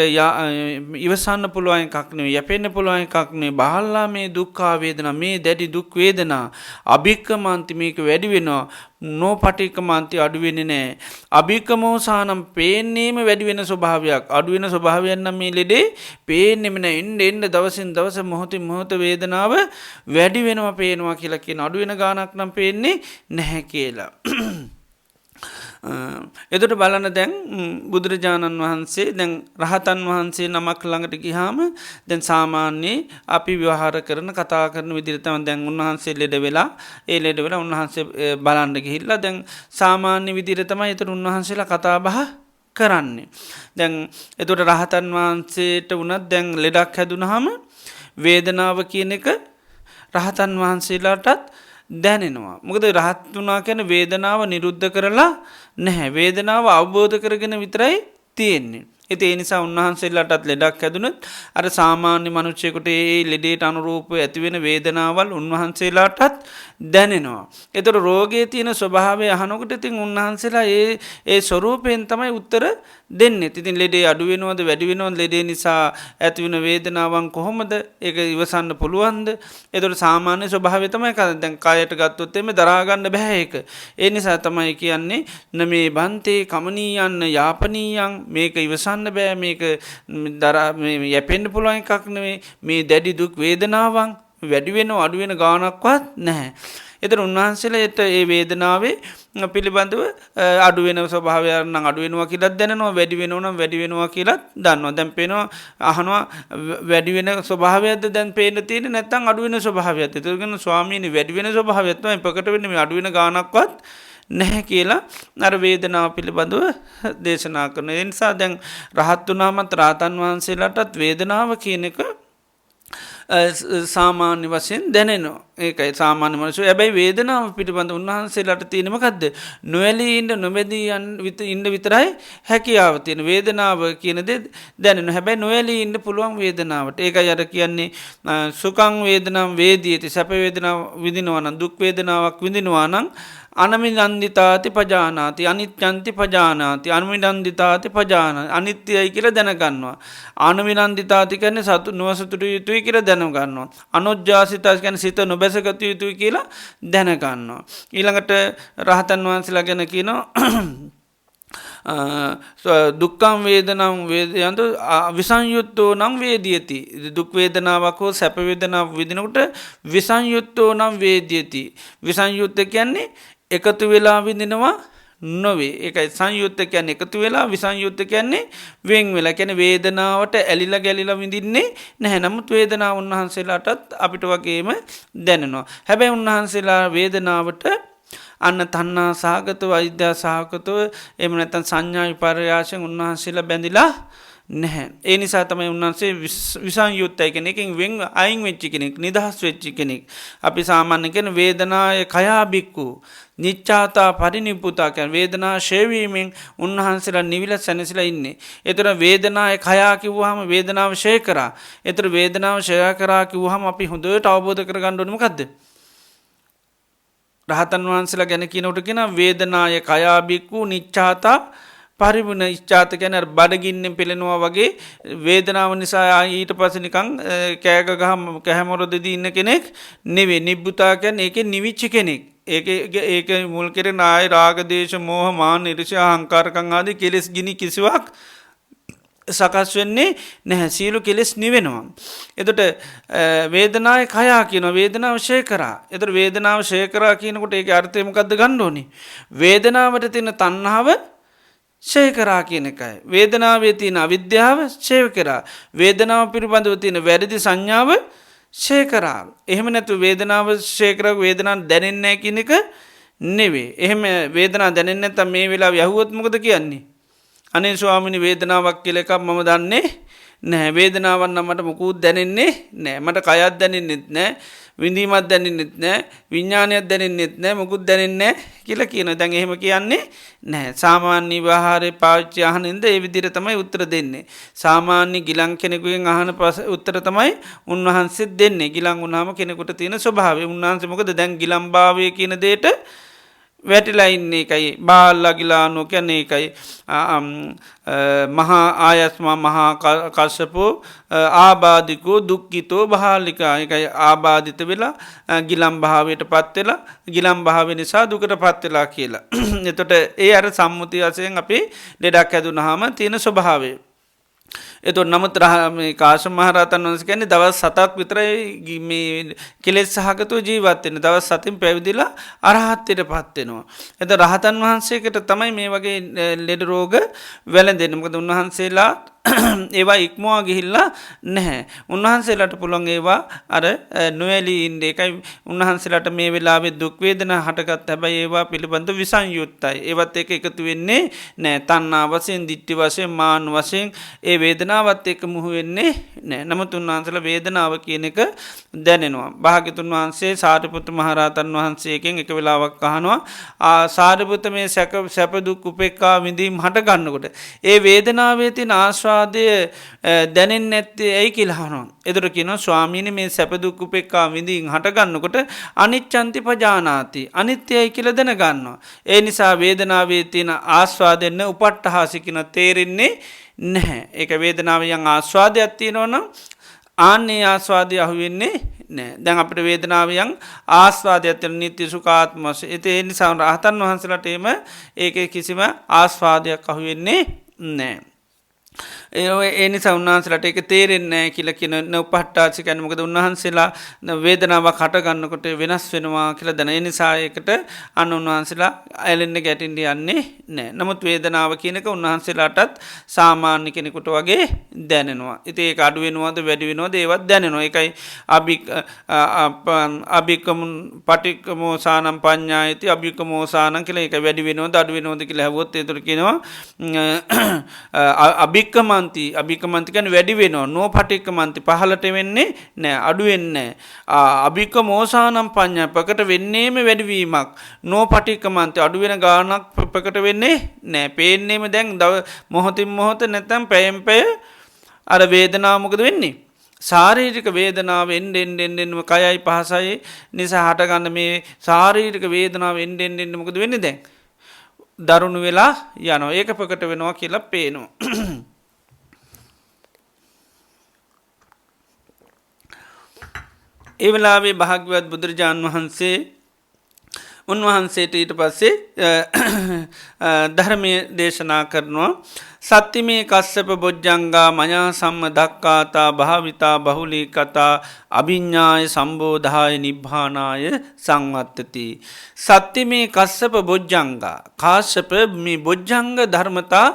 S2: ඉවසන්න පුළුවන් එකක් නෙවෙයි යැපෙන්න පුළුවන් එකක් නෙවෙයි. බහල්ලා මේ දුක්ඛා වේදනා මේ දැඩි දුක් වේදනා අභික්කමන්ති මේක වැඩි වෙනවා නෝපටික්කමාන්ති අඩුවෙන්නේ නෑ. අභික්කමෝසානම් පේන්නේම වැඩි වෙන ස්වභාවයක් අඩු වෙන ස්වභාවයක් නම් මේ ලෙඩේ පේන්නෙම නෑ. එන්න දවසින් දවස මොහොතින් මොහොත වේදනාව වැඩි වෙනවා පේනවා කියලා කියන අඩු වෙන ගානක් නම් පේන්නේ නැහැ කියලා. එතට බලන දැන් බුදුරජාණන් වහන්සේ දැන් රහතන් වහන්සේ නමක් ළඟට ගිහාම දැන් සාමාන්‍යයේ අපි ව්‍යවහාර කරන කතා කරන විදිරතම දැන් උන්වහන්සේ ලෙඩ වෙලා ඒ ලෙඩ වෙලා උන්වහන්සේ බලන්න ගිහිල්ලා දැන් සාමාන්‍ය විදිරතමයි එතට උන්වහන්සේලා කතා බහ කරන්නේ. දැන් එතොට රහතන් වහන්සේට වනත් දැන් ලෙඩක් හැදුනහම වේදනාව කියන එක රහතන් වහන්සේලාටත් දැනෙනවා. මොකද රහත් වනා කැන වේදනාව නිරුද්ධ කරලා නැහැ. වේදනාව අවබෝධ කරගෙන විතරයි තියෙන්නේ. එති එනිසා උන්වහන්සේලාටත් ලෙඩක් හැදුනත් අර සාමාන්‍ය මනුච්චයකොට ඒ ලෙඩේට අනුරූප ඇතිවෙන වේදනාවල් උන්වහන්සේලාටත් දැනෙනවා. එතට රෝගයේ තියෙන ස්වභාවය අහනොකට ඉතින් උන්වහන්සේලා ඒ ස්වරූපයෙන් තමයි උත්තර දෙන්න. ඉතින් ලෙඩේ අඩුවෙනවද වැඩිවෙනවද ලෙඩේ නිසා ඇතිවෙන වේදනාවන් කොහොමද ඒක ඉවසන්න පුළුවන්ද. එතට සාමාන්‍ය ස්වභාවය තමයි දැන් කායට ගත්තොත්තෙම දරාගන්න බැහැඒක. ඒ නිසා තමයි කියන්නේ නමේ බන්තේ කමනීයන්න යාපනීයන් මේක ඉවසන්න බෑ මේක යැපෙන්ඩ පුළුවන් එකක් නෙවේ මේ දැඩි දුක් වේදනාවන් වැඩිවෙන අඩුවෙන ගානක්වත් නැහැ. එතර උන්වහන්සේලට ඒ වේදනාවේ පිළිබඳව අඩුවෙන ස්වභාවයන්න අඩුවෙනවා කියලත් දැනවා වැඩි වෙනවනම් වැඩි වෙනවා කියලත් දන්නවා දැන් පේනවා අහනවා වැඩිවෙන ස්වභාවයද දැන් පේන තියෙන නැත්තම් අඩුවෙන ස්වභාවයත් එතගෙන ස්වාමීනි වැඩිවෙන ස්වභාවයත්ම ප්‍රකට වෙන මේ අඩුවෙන ගානක්වත් නැහැ කියලා අර වේදනාව පිළිබඳව දේශනා කරන නිසා දැන් රහත් වනාමත් රාතන් වහන්සේලාටත් වේදනාව කියන එක සාමාන්‍ය වශයෙන් දැනෙනවා. ඒකයි සාමාන්‍ය මනසු ඇබැයි වේදනාව පිටිබඳ උන්වහන්සේලාට තියෙනමකක්ද නොවැලී ඉන්ඩ නොබැදී ඉන්ඩ විතරයි හැකියාව තියෙන වේදනාව කියනද දැනෙන හැබැයි නොවැලී ඉන්ඩ පුළුවන් වේදනාවට ඒක යට කියන්නේ සුකං වේදනම් වේදී ඇති සැපවේදනාව විදිනවන දුක් වේදනාවක් විදිනවානං අනමිනන්දිතාති පජානාති අනිත්‍යන්ති පජානාති අනුමිනන්දිතාති පජාන අනිත්‍යයි කියල දැනගන්නවා. අනුමිනන්දිතාති කැන සතු නුවසතුට යුතුයි කියල දැනගන්නවා. අනොජ්ජාසිතස් ගැන සිත නොබැසගත යුතුයි කියලා දැනගන්නවා. ඊළඟට රහතන් වහන්සේලා ගැන කියනවා දුක්කම් වේදනම් වේදයන්තු විසංයුත්තෝ නම් වේදියති. දුක්වේදනාවක් හෝ සැපවේදනාව විදිනකට විසංයුත්තෝ නම් වේදියති. විසංයුත්ත කියන්නේ එකතු වෙලා විදිනවා නොවේ ඒකයි සංයුත්ත කියන්න එකතු වෙලා විසංයුත්ත කියන්නේ වෙන් වෙලා කැන වේදනාවට ඇලිල ගැලිල විඳින්නේ නැහැ නමුත් වේදනාව උන්වහන්සේලාටත් අපිට වගේම දැනෙනවා. හැබැයි උන්වහන්සේලා වේදනාවට අන්න තන්නා සාගතව අයිද්‍යා සාහකතව එම නැතන් සංඥා විපර්යාශයෙන් උන්වහන්සේලා බැඳිලා නැහැ. ඒ නිසා තමයි උන්වහන්සේ විසංයුත්තයි කෙනෙකින් වෙන් අයින් වෙච්චි කෙනෙක් නිදහස් වෙච්චි කෙනෙක්. අපි සාමාන්‍ය කෙන වේදනාය කයාබික්කු නිච්චාතා පරිනිපුතා කැන වේදනා ශේවීමෙන් උන්වහන්සේලා නිවිල සැනසිලා ඉන්නේ. එතර වේදනාය කයා කිව්වාම වේදනාව ශය කරා. එතර වේදනාව ශය කරා කිව්හම අපි හොඳට අවබෝධ කර ගණ්ඩුවනමකක්ද. රහතන් වහන්සේලා ගැන කියනට කෙන වේදනාය කයාබික්කු නිච්චාතා පරිබුණ ඉච්චාත ගැන බඩගින්නෙන් පෙළෙනවා වගේ වේදනාව නිසා ඊට පසනිකං කෑගගහම කැහැමොරොදද ඉන්න කෙනෙක් නෙවේ නිබ්බුතාකැන් ඒක නිවිච්චි කෙනෙක්. ඒක මුල් කෙරෙන ආය රාගදේශ මෝහ මාන නිර්ෂා හංකාරකං ආදී කෙලෙස් ගිනි කිසිවක් සකස් වෙන්නේ නැහැ සියලු කෙලෙස් නිවෙනවා. එතට වේදනාය කයා කියන වේදනාව ශය කරා. එතට වේදනාව ශය කරා කියනකොට ඒක අර්ථයමකක්ද ගණ්ඩෝනි. වේදනාවට තින තන්නාව ශය කරා කියන එකයි. වේදනාවේ තියෙන අවිද්‍යාව ශය කරා. වේදනාව පිළිබඳව තියෙන වැරදි සංඥාව ශය කරා. එහෙම නැතු වේදනාව ශයකරක් වේදනාන් දැනෙන්නේ කියන එක නෙවේ. එහෙම වේදනා දැනෙන්න තම් මේ වෙලා යහුවත්මකද කියන්නේ. අනේ ස්වාමිනි වේදනාවක් කියල එකක් මම දන්නේ නෑ වේදනාවන්න මට මොකුත් දැනෙන්නේ නෑ මට කයත් දැනෙන්නෙත් නෑ විඳීමත් දැනෙන්නෙත් නෑ විඤ්ඥානයක් දැනෙන්නෙත් නෑ මොකුත් දැනෙන්නේ කියල කියන දැන් එහෙම කියන්නේ නෑ සාමාන්‍ය වහාරය පාච්චි අහනින්ද ඒ විදිර තමයි උත්තර දෙන්නේ. සාමාන්‍ය ගිලං කෙනෙකුෙන් අහන පස උත්තර තමයි උන්වහන්සේ දෙන්නේ ගිලං උනාම කෙනෙකුට තියෙන ස්වභාව උන්වහන්සමකද දැන් ගිලම්භාවය කියන දේට වැටිලා ඉන්නේ එකයි බාල්ලා ගිලානෝ කියන්නේ එකයි මහා ආයස්මා මහා කස්සපෝ ආබාධිකෝ දුක්ඛිතෝ බහාලිකා එකයි ආබාධිත වෙලා ගිලම් භාවයට පත් වෙලා ගිලම් භාවය නිසා දුකට පත් වෙලා කියලා. එතකොට ඒ අර සම්මුතිය වශයෙන් අපි ලෙඩක් හැදුනහම තියෙන ස්වභාවය. එතු නමුත් කාශ මහරතන් වන්ස කියන්නේ දවස් 7ක් විතරයි මේ කෙලෙස් සහගතව ජීවත් වෙන. දවස් 7න් පැවිදිලා අරහත්ත්වයට පත් වෙනවා. එත රහතන් වහන්සේකට තමයි මේ වගේ ලෙඩ රෝග වැළඳෙන්නේ. මොකද උන්වහන්සේලා ඒවා ඉක්මවා ගිහිල්ලා නැහැ. උන්වහන්සේලාට පුළුවන් ඒවා අර නොඇලී ඉන්න. ඒකයි උන්වහන්සේලාට මේ වෙලාවේ දුක් වේදනා හටගත් හැබැයි ඒවා පිළිබඳ විසංයුක්තයි. ඒවත් එක්ක එකතු වෙන්නේ නැහැ. තණ්හා වශයෙන්, ditthi වශයෙන්, මාන වශයෙන් ඒ වේදනාවත් එක්ක මුහු වෙන්නේ නැහැ. නමුත් උන්වහන්සේලා වේදනාව කියන එක දැනෙනවා. භාග්‍යතුන් වහන්සේ සාරිපුත්ත මහ රහතන් වහන්සේගෙන් එක වෙලාවක් අහනවා සාරිපුත්ත මේ සැප දුක් උපේක්ඛා විඳීම් හට ගන්නකොට ඒ වේදනාවේ තියෙන ආස්වාදය දැනෙන්නේ නැත්තේ ඇයි කියලා අහනවා. එතකොට කියනවා ස්වාමීනි මේ සැප දුක් උපේක්ඛා විඳීම් හට ගන්නකොට අනිච්ඡන්ති පජානාති අනිත්‍යයි කියලා දැන ගන්නවා. ඒ නිසා වේදනාවේ තියෙන ආස්වාදෙන්න උපට්ඨහාසිකින තේරෙන්නේ නැහැ. ඒක වේදනාවෙන් ආස්වාදයක් තියෙනවනම් ආන්නේ ආස්වාදය අහුවෙන්නේ නෑ. දැන් අපිට වේදනාවෙන් ආස්වාදයක් තියෙන නිත්‍ය සුඛාත්ම වශයෙන් ඒ නිසා රහතන් වහන්සේලාට එම ඒකේ කිසිම ආස්වාදයක් අහුවෙන්නේ නෑ. ඒ නිසා උන්වහන්සේලාට ඒක තේරෙන්නේ නැහැ කියලා කියන නෝපහට්ටාචි කියන්නේ මොකද උන්වහන්සේලා වේදනාවක් හට ගන්නකොට වෙනස් වෙනවා කියලා දැන. ඒ නිසා ඒකට අන්න උන්වහන්සේලා ඇලෙන්න ගැටෙන්න යන්නේ නැහැ. නමුත් වේදනාව කියන එක උන්වහන්සේලාටත් සාමාන්‍ය කෙනෙකුට වගේ දැනෙනවා. ඉතින් ඒක අඩු වෙනවද වැඩි වෙනවද ඒවත් දැනෙනවා. ඒකයි අභික්කම පටික්කමෝසානම් පඤ්ඤායති අභික්කමෝසානම් කියලා ඒක වැඩි වෙනවද අඩු වෙනවද කියලා අහුවොත් ඒතර කියනවා අභික්කමන්ති අභික්කමන්ති කියන්නේ වැඩි වෙනවා. නෝපටික්කමන්ති පහළට වෙන්නේ නැහැ අඩු වෙන්නේ නැහැ. අභික්කමෝසානම් පඤ්ඤා ප්‍රකට වෙන්නේම වැඩිවීමක්. නෝපටික්කමන්ති අඩු වෙන ගානක් ප්‍රකට වෙන්නේ නැහැ. පේන්නේම දැන් මොහොතින් මොහොත නැත්නම් පැයෙන් පැය අර වේදනාව මොකද වෙන්නේ? ශාරීරික වේදනාව එන්නෙන් කයයි පහසයි නිසා හටගන්න මේ ශාරීරික වේදනාව එන්නෙන් මොකද වෙන්නේ දැන්? දරුණු වෙලා යනවා. ඒක ප්‍රකට වෙනවා කියලා පේනවා. ඒ වෙලාවේ භාග්‍යවත් බුදුරජාණන් වහන්සේ උන්වහන්සේට ඊට පස්සේ ධර්මය දේශනා කරනවා. සත්තිමේ කස්සප බොජ්ජංගා මයා සම්මදක්ඛාතා භාවිතා බහුලී කතා අභිඤ්ඤාය සම්බෝධාය නිබ්බානාය සංවත්තති. සත්තිමේ කස්සප බොජ්ජංගා කාශ්‍යප මේ බොජ්ජංග ධර්මතා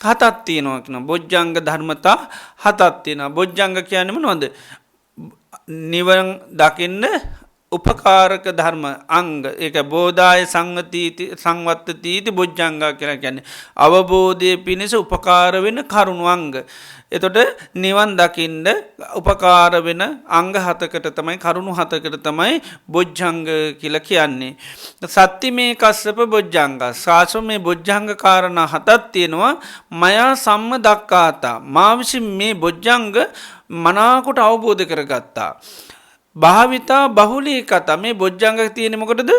S2: හතක් තියෙනවා කියනවා. බොජ්ජංග ධර්මතා හතක් තියෙනවා. බොජ්ජංග කියන්නේ මොනවද? නිවන් දකින්න උපකාරක ධර්ම අංග. ඒක බෝධාය සංවත්තීති බොජ්ජංගා කියලා කියන්නේ අවබෝධය පිණිස උපකාර වෙන කරුණු අංග. එතකොට නිවන් දකින්න උපකාර වෙන අංග හතකට තමයි කරුණු හතකට තමයි බොජ්ජංග කියලා කියන්නේ. සත්තිමේ කස්සප බොජ්ජංගා සාසෝ මේ බොජ්ජංග කාරණා හතක් තියෙනවා. මයා සම්මදක්ඛාතා මා විසින් මේ බොජ්ජංග මනාකොට අවබෝධ කරගත්තා. භාවිතා බහුලී කතා මේ බොජ්ජංග තියෙන්නේ මොකටද?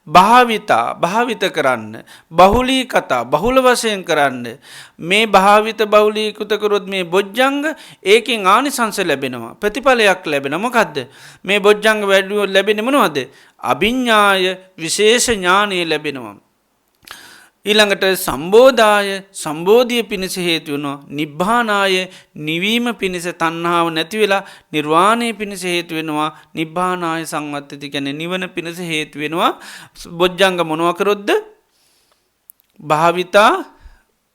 S2: භාවිත කරන්න. බහුලී කතා බහුල වශයෙන් කරන්න. මේ භාවිත බහුලීකృత කරොත් මේ බොජ්ජංග ඒකෙන් ආනිසංස ලැබෙනවා. ප්‍රතිඵලයක් ලැබෙනවා. මොකද්ද? මේ බොජ්ජංග වැඩි ලැබෙන්නේ මොනවද? අභිඤ්ඤාය විශේෂ ඥානය ලැබෙනවා. ඊළඟට සම්බෝධාය සම්බෝධිය පිණිස හේතු වෙනවා. නිබ්බානාය නිවීම පිණිස තණ්හාව නැති වෙලා නිර්වාණය පිණිස හේතු වෙනවා. නිබ්බානාය සංවත්තති කියන්නේ නිවන පිණිස හේතු වෙනවා. බොජ්ජංග මොනවා කරොත්ද? භාවිතා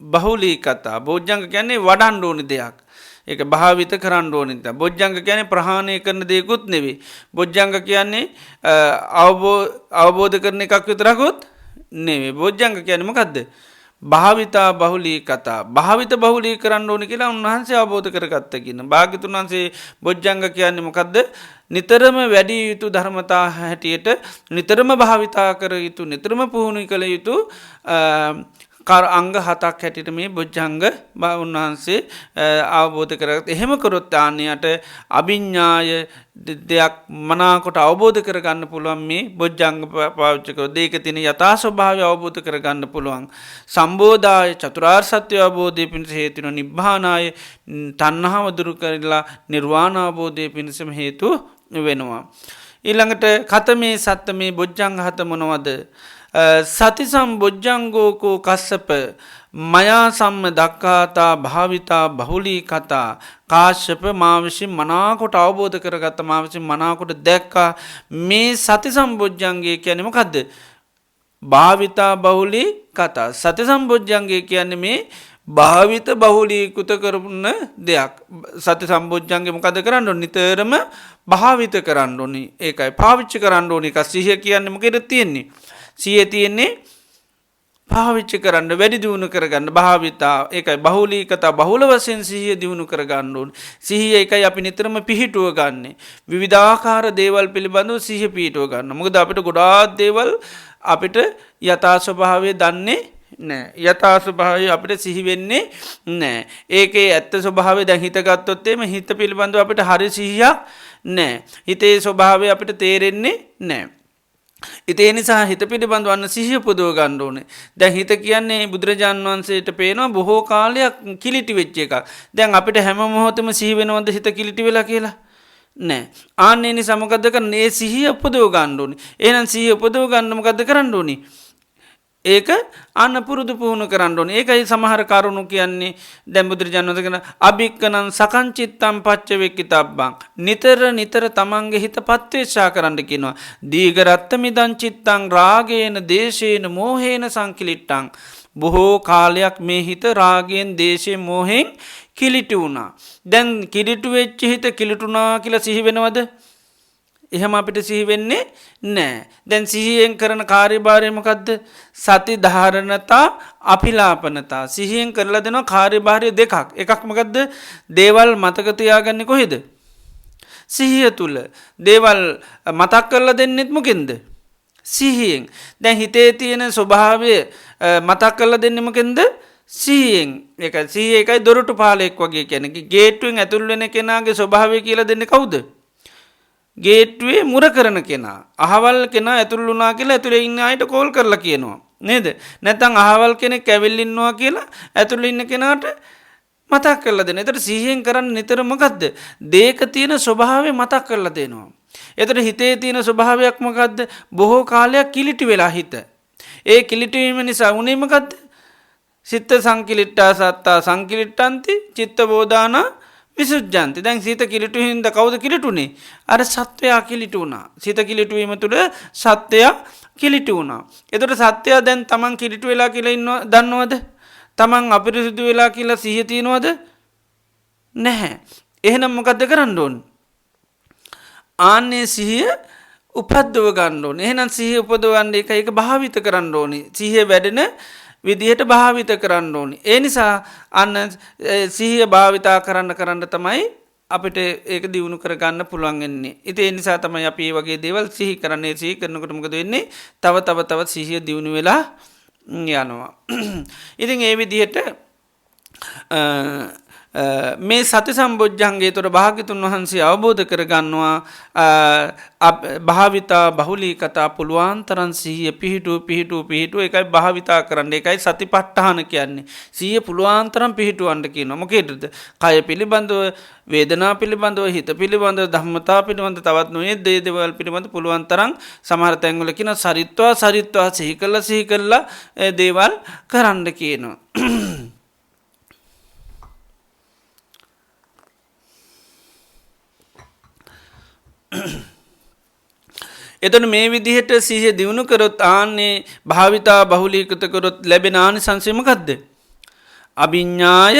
S2: බහුලී කතා. බොජ්ජංග කියන්නේ වඩන්න ඕන දෙයක්. ඒක භාවිත කරන්න ඕන නිසා. බොජ්ජංග කියන්නේ ප්‍රහාණය කරන දෙයක්ුත් නෙවෙයි. බොජ්ජංග කියන්නේ අවබෝධ කරන එකක් විතරකුත් නෙවෙයි. බොජ්ජංග කියන්නේ මොකද්ද? භාවිතා බහුලී කතා. භාවිත බහුලී කරන්න ඕනේ කියලා උන්වහන්සේ අවබෝධ කරගත්ත කියන. භාග්‍යතුන් වහන්සේ බොජ්ජංග කියන්නේ මොකද්ද? නිතරම වැඩි යුතු ධර්මතා හැටියට නිතරම භාවිතා කර යුතු නිතරම පුහුණු කළ යුතු අංග 7ක් හැටියට මේ බොජ්ජංග උන්වහන්සේ අවබෝධ කරගත්තා. එහෙම කරොත් ආන්නයට අභිඥාය දෙයක් මනාකොට අවබෝධ කරගන්න පුළුවන් මේ බොජ්ජංග පාවිච්චි කරලා දෙයක තියෙන යථා ස්වභාවය අවබෝධ කරගන්න පුළුවන්. සම්බෝධාය චතුරාර්ය සත්‍ය අවබෝධය පිණිස හේතු වෙන නිබ්බානාය තණ්හාව දුරු කරලා නිර්වාණ අවබෝධය පිණිසම හේතු වෙනවා. ඊළඟට කතමේ සත්තමේ බොජ්ජංග 7 මොනවද? සති සම්බොජ්ජංගෝකෝ කස්සප මයා සම්ම දක්ඛාතා භාවිතා බහුලී කතා කාශ්‍යප මා විසින් මනාකොට අවබෝධ කරගත්ත මා විසින් මනාකොට දැක්කා මේ සති සම්බොජ්ජංගය කියන්නේ මොකද්ද? භාවිතා බහුලී කතා. සති සම්බොජ්ජංගය කියන්නේ මේ භාවිත බහුලීකృత කරන දෙයක්. සති සම්බොජ්ජංගේ මොකද කරන්න ඕනේ? නිතරම භාවිත කරන්න ඕනේ. ඒකයි පාවිච්චි කරන්න ඕනේ. එක සිහිය කියන්නේ මොකේද තියෙන්නේ? සිහිය තියෙන්නේ පාවිච්චි කරන්න වැඩි දියුණු කරගන්න භාවිතා. ඒකයි බහුලීකතා බහුල වශයෙන් සිහිය දියුණු කරගන්න ඕනේ. සිහිය ඒකයි අපි නිතරම පිහිටුව ගන්න. විවිධාකාර දේවල් පිළිබඳව සිහිය පිහිටුව ගන්න. මොකද අපිට ගොඩාක් දේවල් අපිට යථා ස්වභාවය දන්නේ නෑ. යථා ස්වභාවය අපිට සිහි වෙන්නේ නෑ. ඒකේ ඇත්ත ස්වභාවය දැන් හිතගත්තොත් එimhe හිත පිළිබඳව අපිට හරි සිහියක් නෑ. හිතේ ස්වභාවය අපිට තේරෙන්නේ නෑ. ඉතින් ඒ නිසා හිත පිළිබඳව අන්න සිහිය පුදව ගන්න ඕනේ. දැන් හිත කියන්නේ බුදුරජාන් වහන්සේට පේනවා බොහෝ කාලයක් කිලිටි වෙච්ච එකක්. දැන් අපිට හැම මොහොතෙම සිහි වෙනවද හිත කිලිටි වෙලා කියලා? නෑ. ආන්නේ නිසා මොකද්ද කරන්නේ? ඒ සිහිය උපදව ගන්න ඕනේ. එහෙනම් සිහිය උපදව ගන්න මොකද්ද කරන්න ඕනේ? ඒක අන්න පුරුදු පුහුණු කරන්න ඕනේ. ඒකයි සමහර කරුණු කියන්නේ දැන් බුදුරජාණන් වහන්සේ කියන අභික්කනං සකංචිත්තං පච්චවෙක්කිතබ්බං. නිතර තමන්ගේ හිත පත්වේශා කරන්න කියනවා. දීඝරත්ත මිදං චිත්තං රාගේන දේශේන මෝහේන සංකිලිට්ටං. බොහෝ කාලයක් මේ හිත රාගයෙන් දේශයෙන් මෝහෙන් කිලිටි වුණා. දැන් කිලිටු වෙච්ච හිත කිලිටුණා කියලා සිහි වෙනවද? එහෙම අපිට සිහි වෙන්නේ නෑ. දැන් සිහියෙන් කරන කාර්යභාරය මොකද්ද? සති ධාරණතා අපිලාපනතා. සිහියෙන් කරලා දෙනවා කාර්යභාරය දෙකක්. එකක් මොකද්ද? දේවල් මතක තියාගන්නේ කොහෙද? සිහිය තුල. දේවල් මතක් කරලා දෙන්නෙත් මොකෙන්ද? සිහියෙන්. දැන් හිතේ තියෙන ස්වභාවය මතක් කරලා දෙන්නේ මොකෙන්ද? සිහියෙන්. ඒක සිහිය එකයි දොරටු පාලයක් වගේ කියන්නේ. ගේට්ටුවෙන් ඇතුල් වෙන කෙනාගේ ස්වභාවය කියලා දෙන්නේ කවුද? ගේට්ටුවේ මුර කරන කෙනා. අහවල් කෙනා ඇතුල් වුණා කියලා ඇතුලේ ඉන්න අයට කෝල් කරලා කියනවා. නේද? නැත්නම් අහවල් කෙනෙක් ඇවිල්ලා ඉන්නවා කියලා ඇතුලේ ඉන්න කෙනාට මතක් කරලා දෙනවා. ඒතර සිහියෙන් කරන්නේ නිතර මොකද්ද? දේක තියෙන ස්වභාවය මතක් කරලා දෙනවා. ඒතර හිතේ තියෙන ස්වභාවයක් මොකද්ද? බොහෝ කාලයක් කිලිටි වෙලා හිත. ඒ කිලිටි වීම නිසා උනේ මොකද්ද? සිත සංකිලිට්ඨා සත්තා සංකිලිට්ඨಂತಿ චිත්ත බෝධානා විසුද්ධන්ති. දැන් සිත කිලිටු හින්දා කවුද කිලිටුනේ? අර සත්වයා කිලිටු වුණා. සිත කිලිටු වීම තුළ සත්වයා කිලිටු වුණා. එතකොට සත්වයා දැන් තමන් කිලිටු වෙලා කියලා ඉන්නව දන්නවද? තමන් අපිරිසුදු වෙලා කියලා සිහිය තියනවද? නැහැ. එහෙනම් මොකද්ද කරන්න ඕනේ? ආන්නේ සිහිය උපද්දව ගන්න ඕනේ. එහෙනම් සිහිය උපදවන්න ඒක භාවිත කරන්න ඕනේ. සිහිය වැඩෙන විදිහට භාවිත කරන්න ඕනි. ඒ නිසා අන්න සිහිය භාවිතා කරන්න තමයි අපිට ඒක දියුණු කරගන්න පුළුවන් වෙන්නේ. ඉතින් ඒ නිසා තමයි අපි මේ වගේ දේවල් සිහි කරන්නේ. සිහි කරනකොට මොකද වෙන්නේ? තව සිහිය දියුණු වෙලා යනවා. ඉතින් ඒ විදිහට මේ සති සම්බොජ්ජංගේ තොර භාග්‍යතුන් වහන්සේ අවබෝධ කරගන්නවා භාවිතා බහුලී කතා පුළුවන් තරම් සිහිය පිහිටු ඒකයි භාවිතා කරන්න. ඒකයි සතිපට්ඨාන කියන්නේ. සිහිය පුළුවන් තරම් පිහිටුවන්න කියනවා. මොකේද? කය පිළිබඳව, වේදනා පිළිබඳව, හිත පිළිබඳව, ධම්මතා පිළිබඳව, තවත් නොයෙක් දේවල් පිළිබඳව පුළුවන් තරම් සමහර තැන්වල කියන සරිත්වා සිහි කළා දේවල් කරන්න කියනවා. එතන මේ විදිහට සිහිය දියුණු කරොත් ආන්නේ භාවිතා බහුලීකృత කරොත් ලැබෙන ආනිසංසය මොකද්ද? අභිඥාය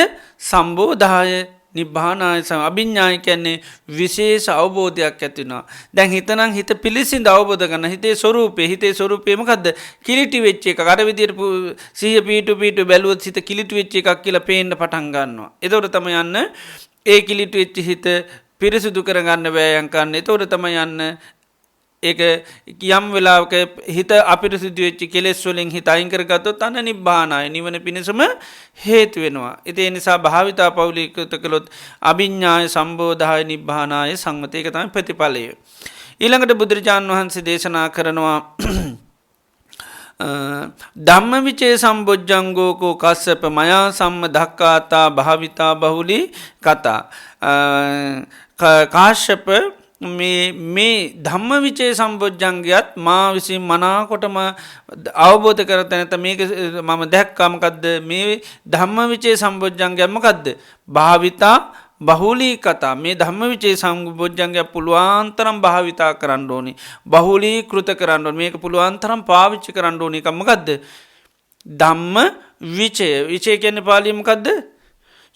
S2: සම්බෝධාය නිබ්බානාය. අභිඥාය කියන්නේ විශේෂ අවබෝධයක් ඇති වෙනවා. දැන් හිතනම් හිත පිළිසිඳ අවබෝධ කරන හිතේ ස්වરૂපේ මොකද්ද? කිලිටි වෙච්ච එකක්. අර විදිහට සිහිය පීටු බැලුවොත් හිත කිලිටි වෙච්ච එකක් කියලා පේන්න පටන් ගන්නවා. ඒතකොට තමයි යන්න ඒ කිලිටි වෙච්ච හිත පිරිසුදු කරගන්න වෑයම් කරන්න. ඒතකොට තමයි යන්න ඒක යම් වෙලාවක හිත අපිරිසිදු වෙච්ච කෙලෙස් වලින් හිත අයින් කරගත්තොත් අන්න නිබ්බානාය නිවන පිණිසම හේතු වෙනවා. ඉතින් ඒ නිසා භාවිතා පෞලිකృత කළොත් අභිඥාය සම්බෝධාය නිබ්බානාය සංවත ඒක තමයි ප්‍රතිඵලය. ඊළඟට බුදුරජාණන් වහන්සේ දේශනා කරනවා ධම්මවිචේ සම්බොජ්ජංගෝකෝ කස්සප මයා සම්ම දක්කාතා භාවිතා බහුලි කතා කාශ්‍යප මේ ධම්ම විචේ සම්බෝජ්ජංගයත් මා විසින් මනාකොටම අවබෝධ කරත නැත මේක මම දැක්කාමකක්ද මේ ධම්ම විචේ සම්බෝජ්ජංගයක්මකක්ද භාවිතා බහුලී කතා මේ ධම්ම විචේ සම්බෝජ්ජංගය පුළුවන්තරම් භාවිතා කරන්න ඕනි බහුලී කෘත කරන්න ඕනි මේක පුළුවන්තරම් පාවිච්චි කරන්න ඕනි එකමකක්ද ධම්ම විචේ කියන්නේ පාලියමකක්ද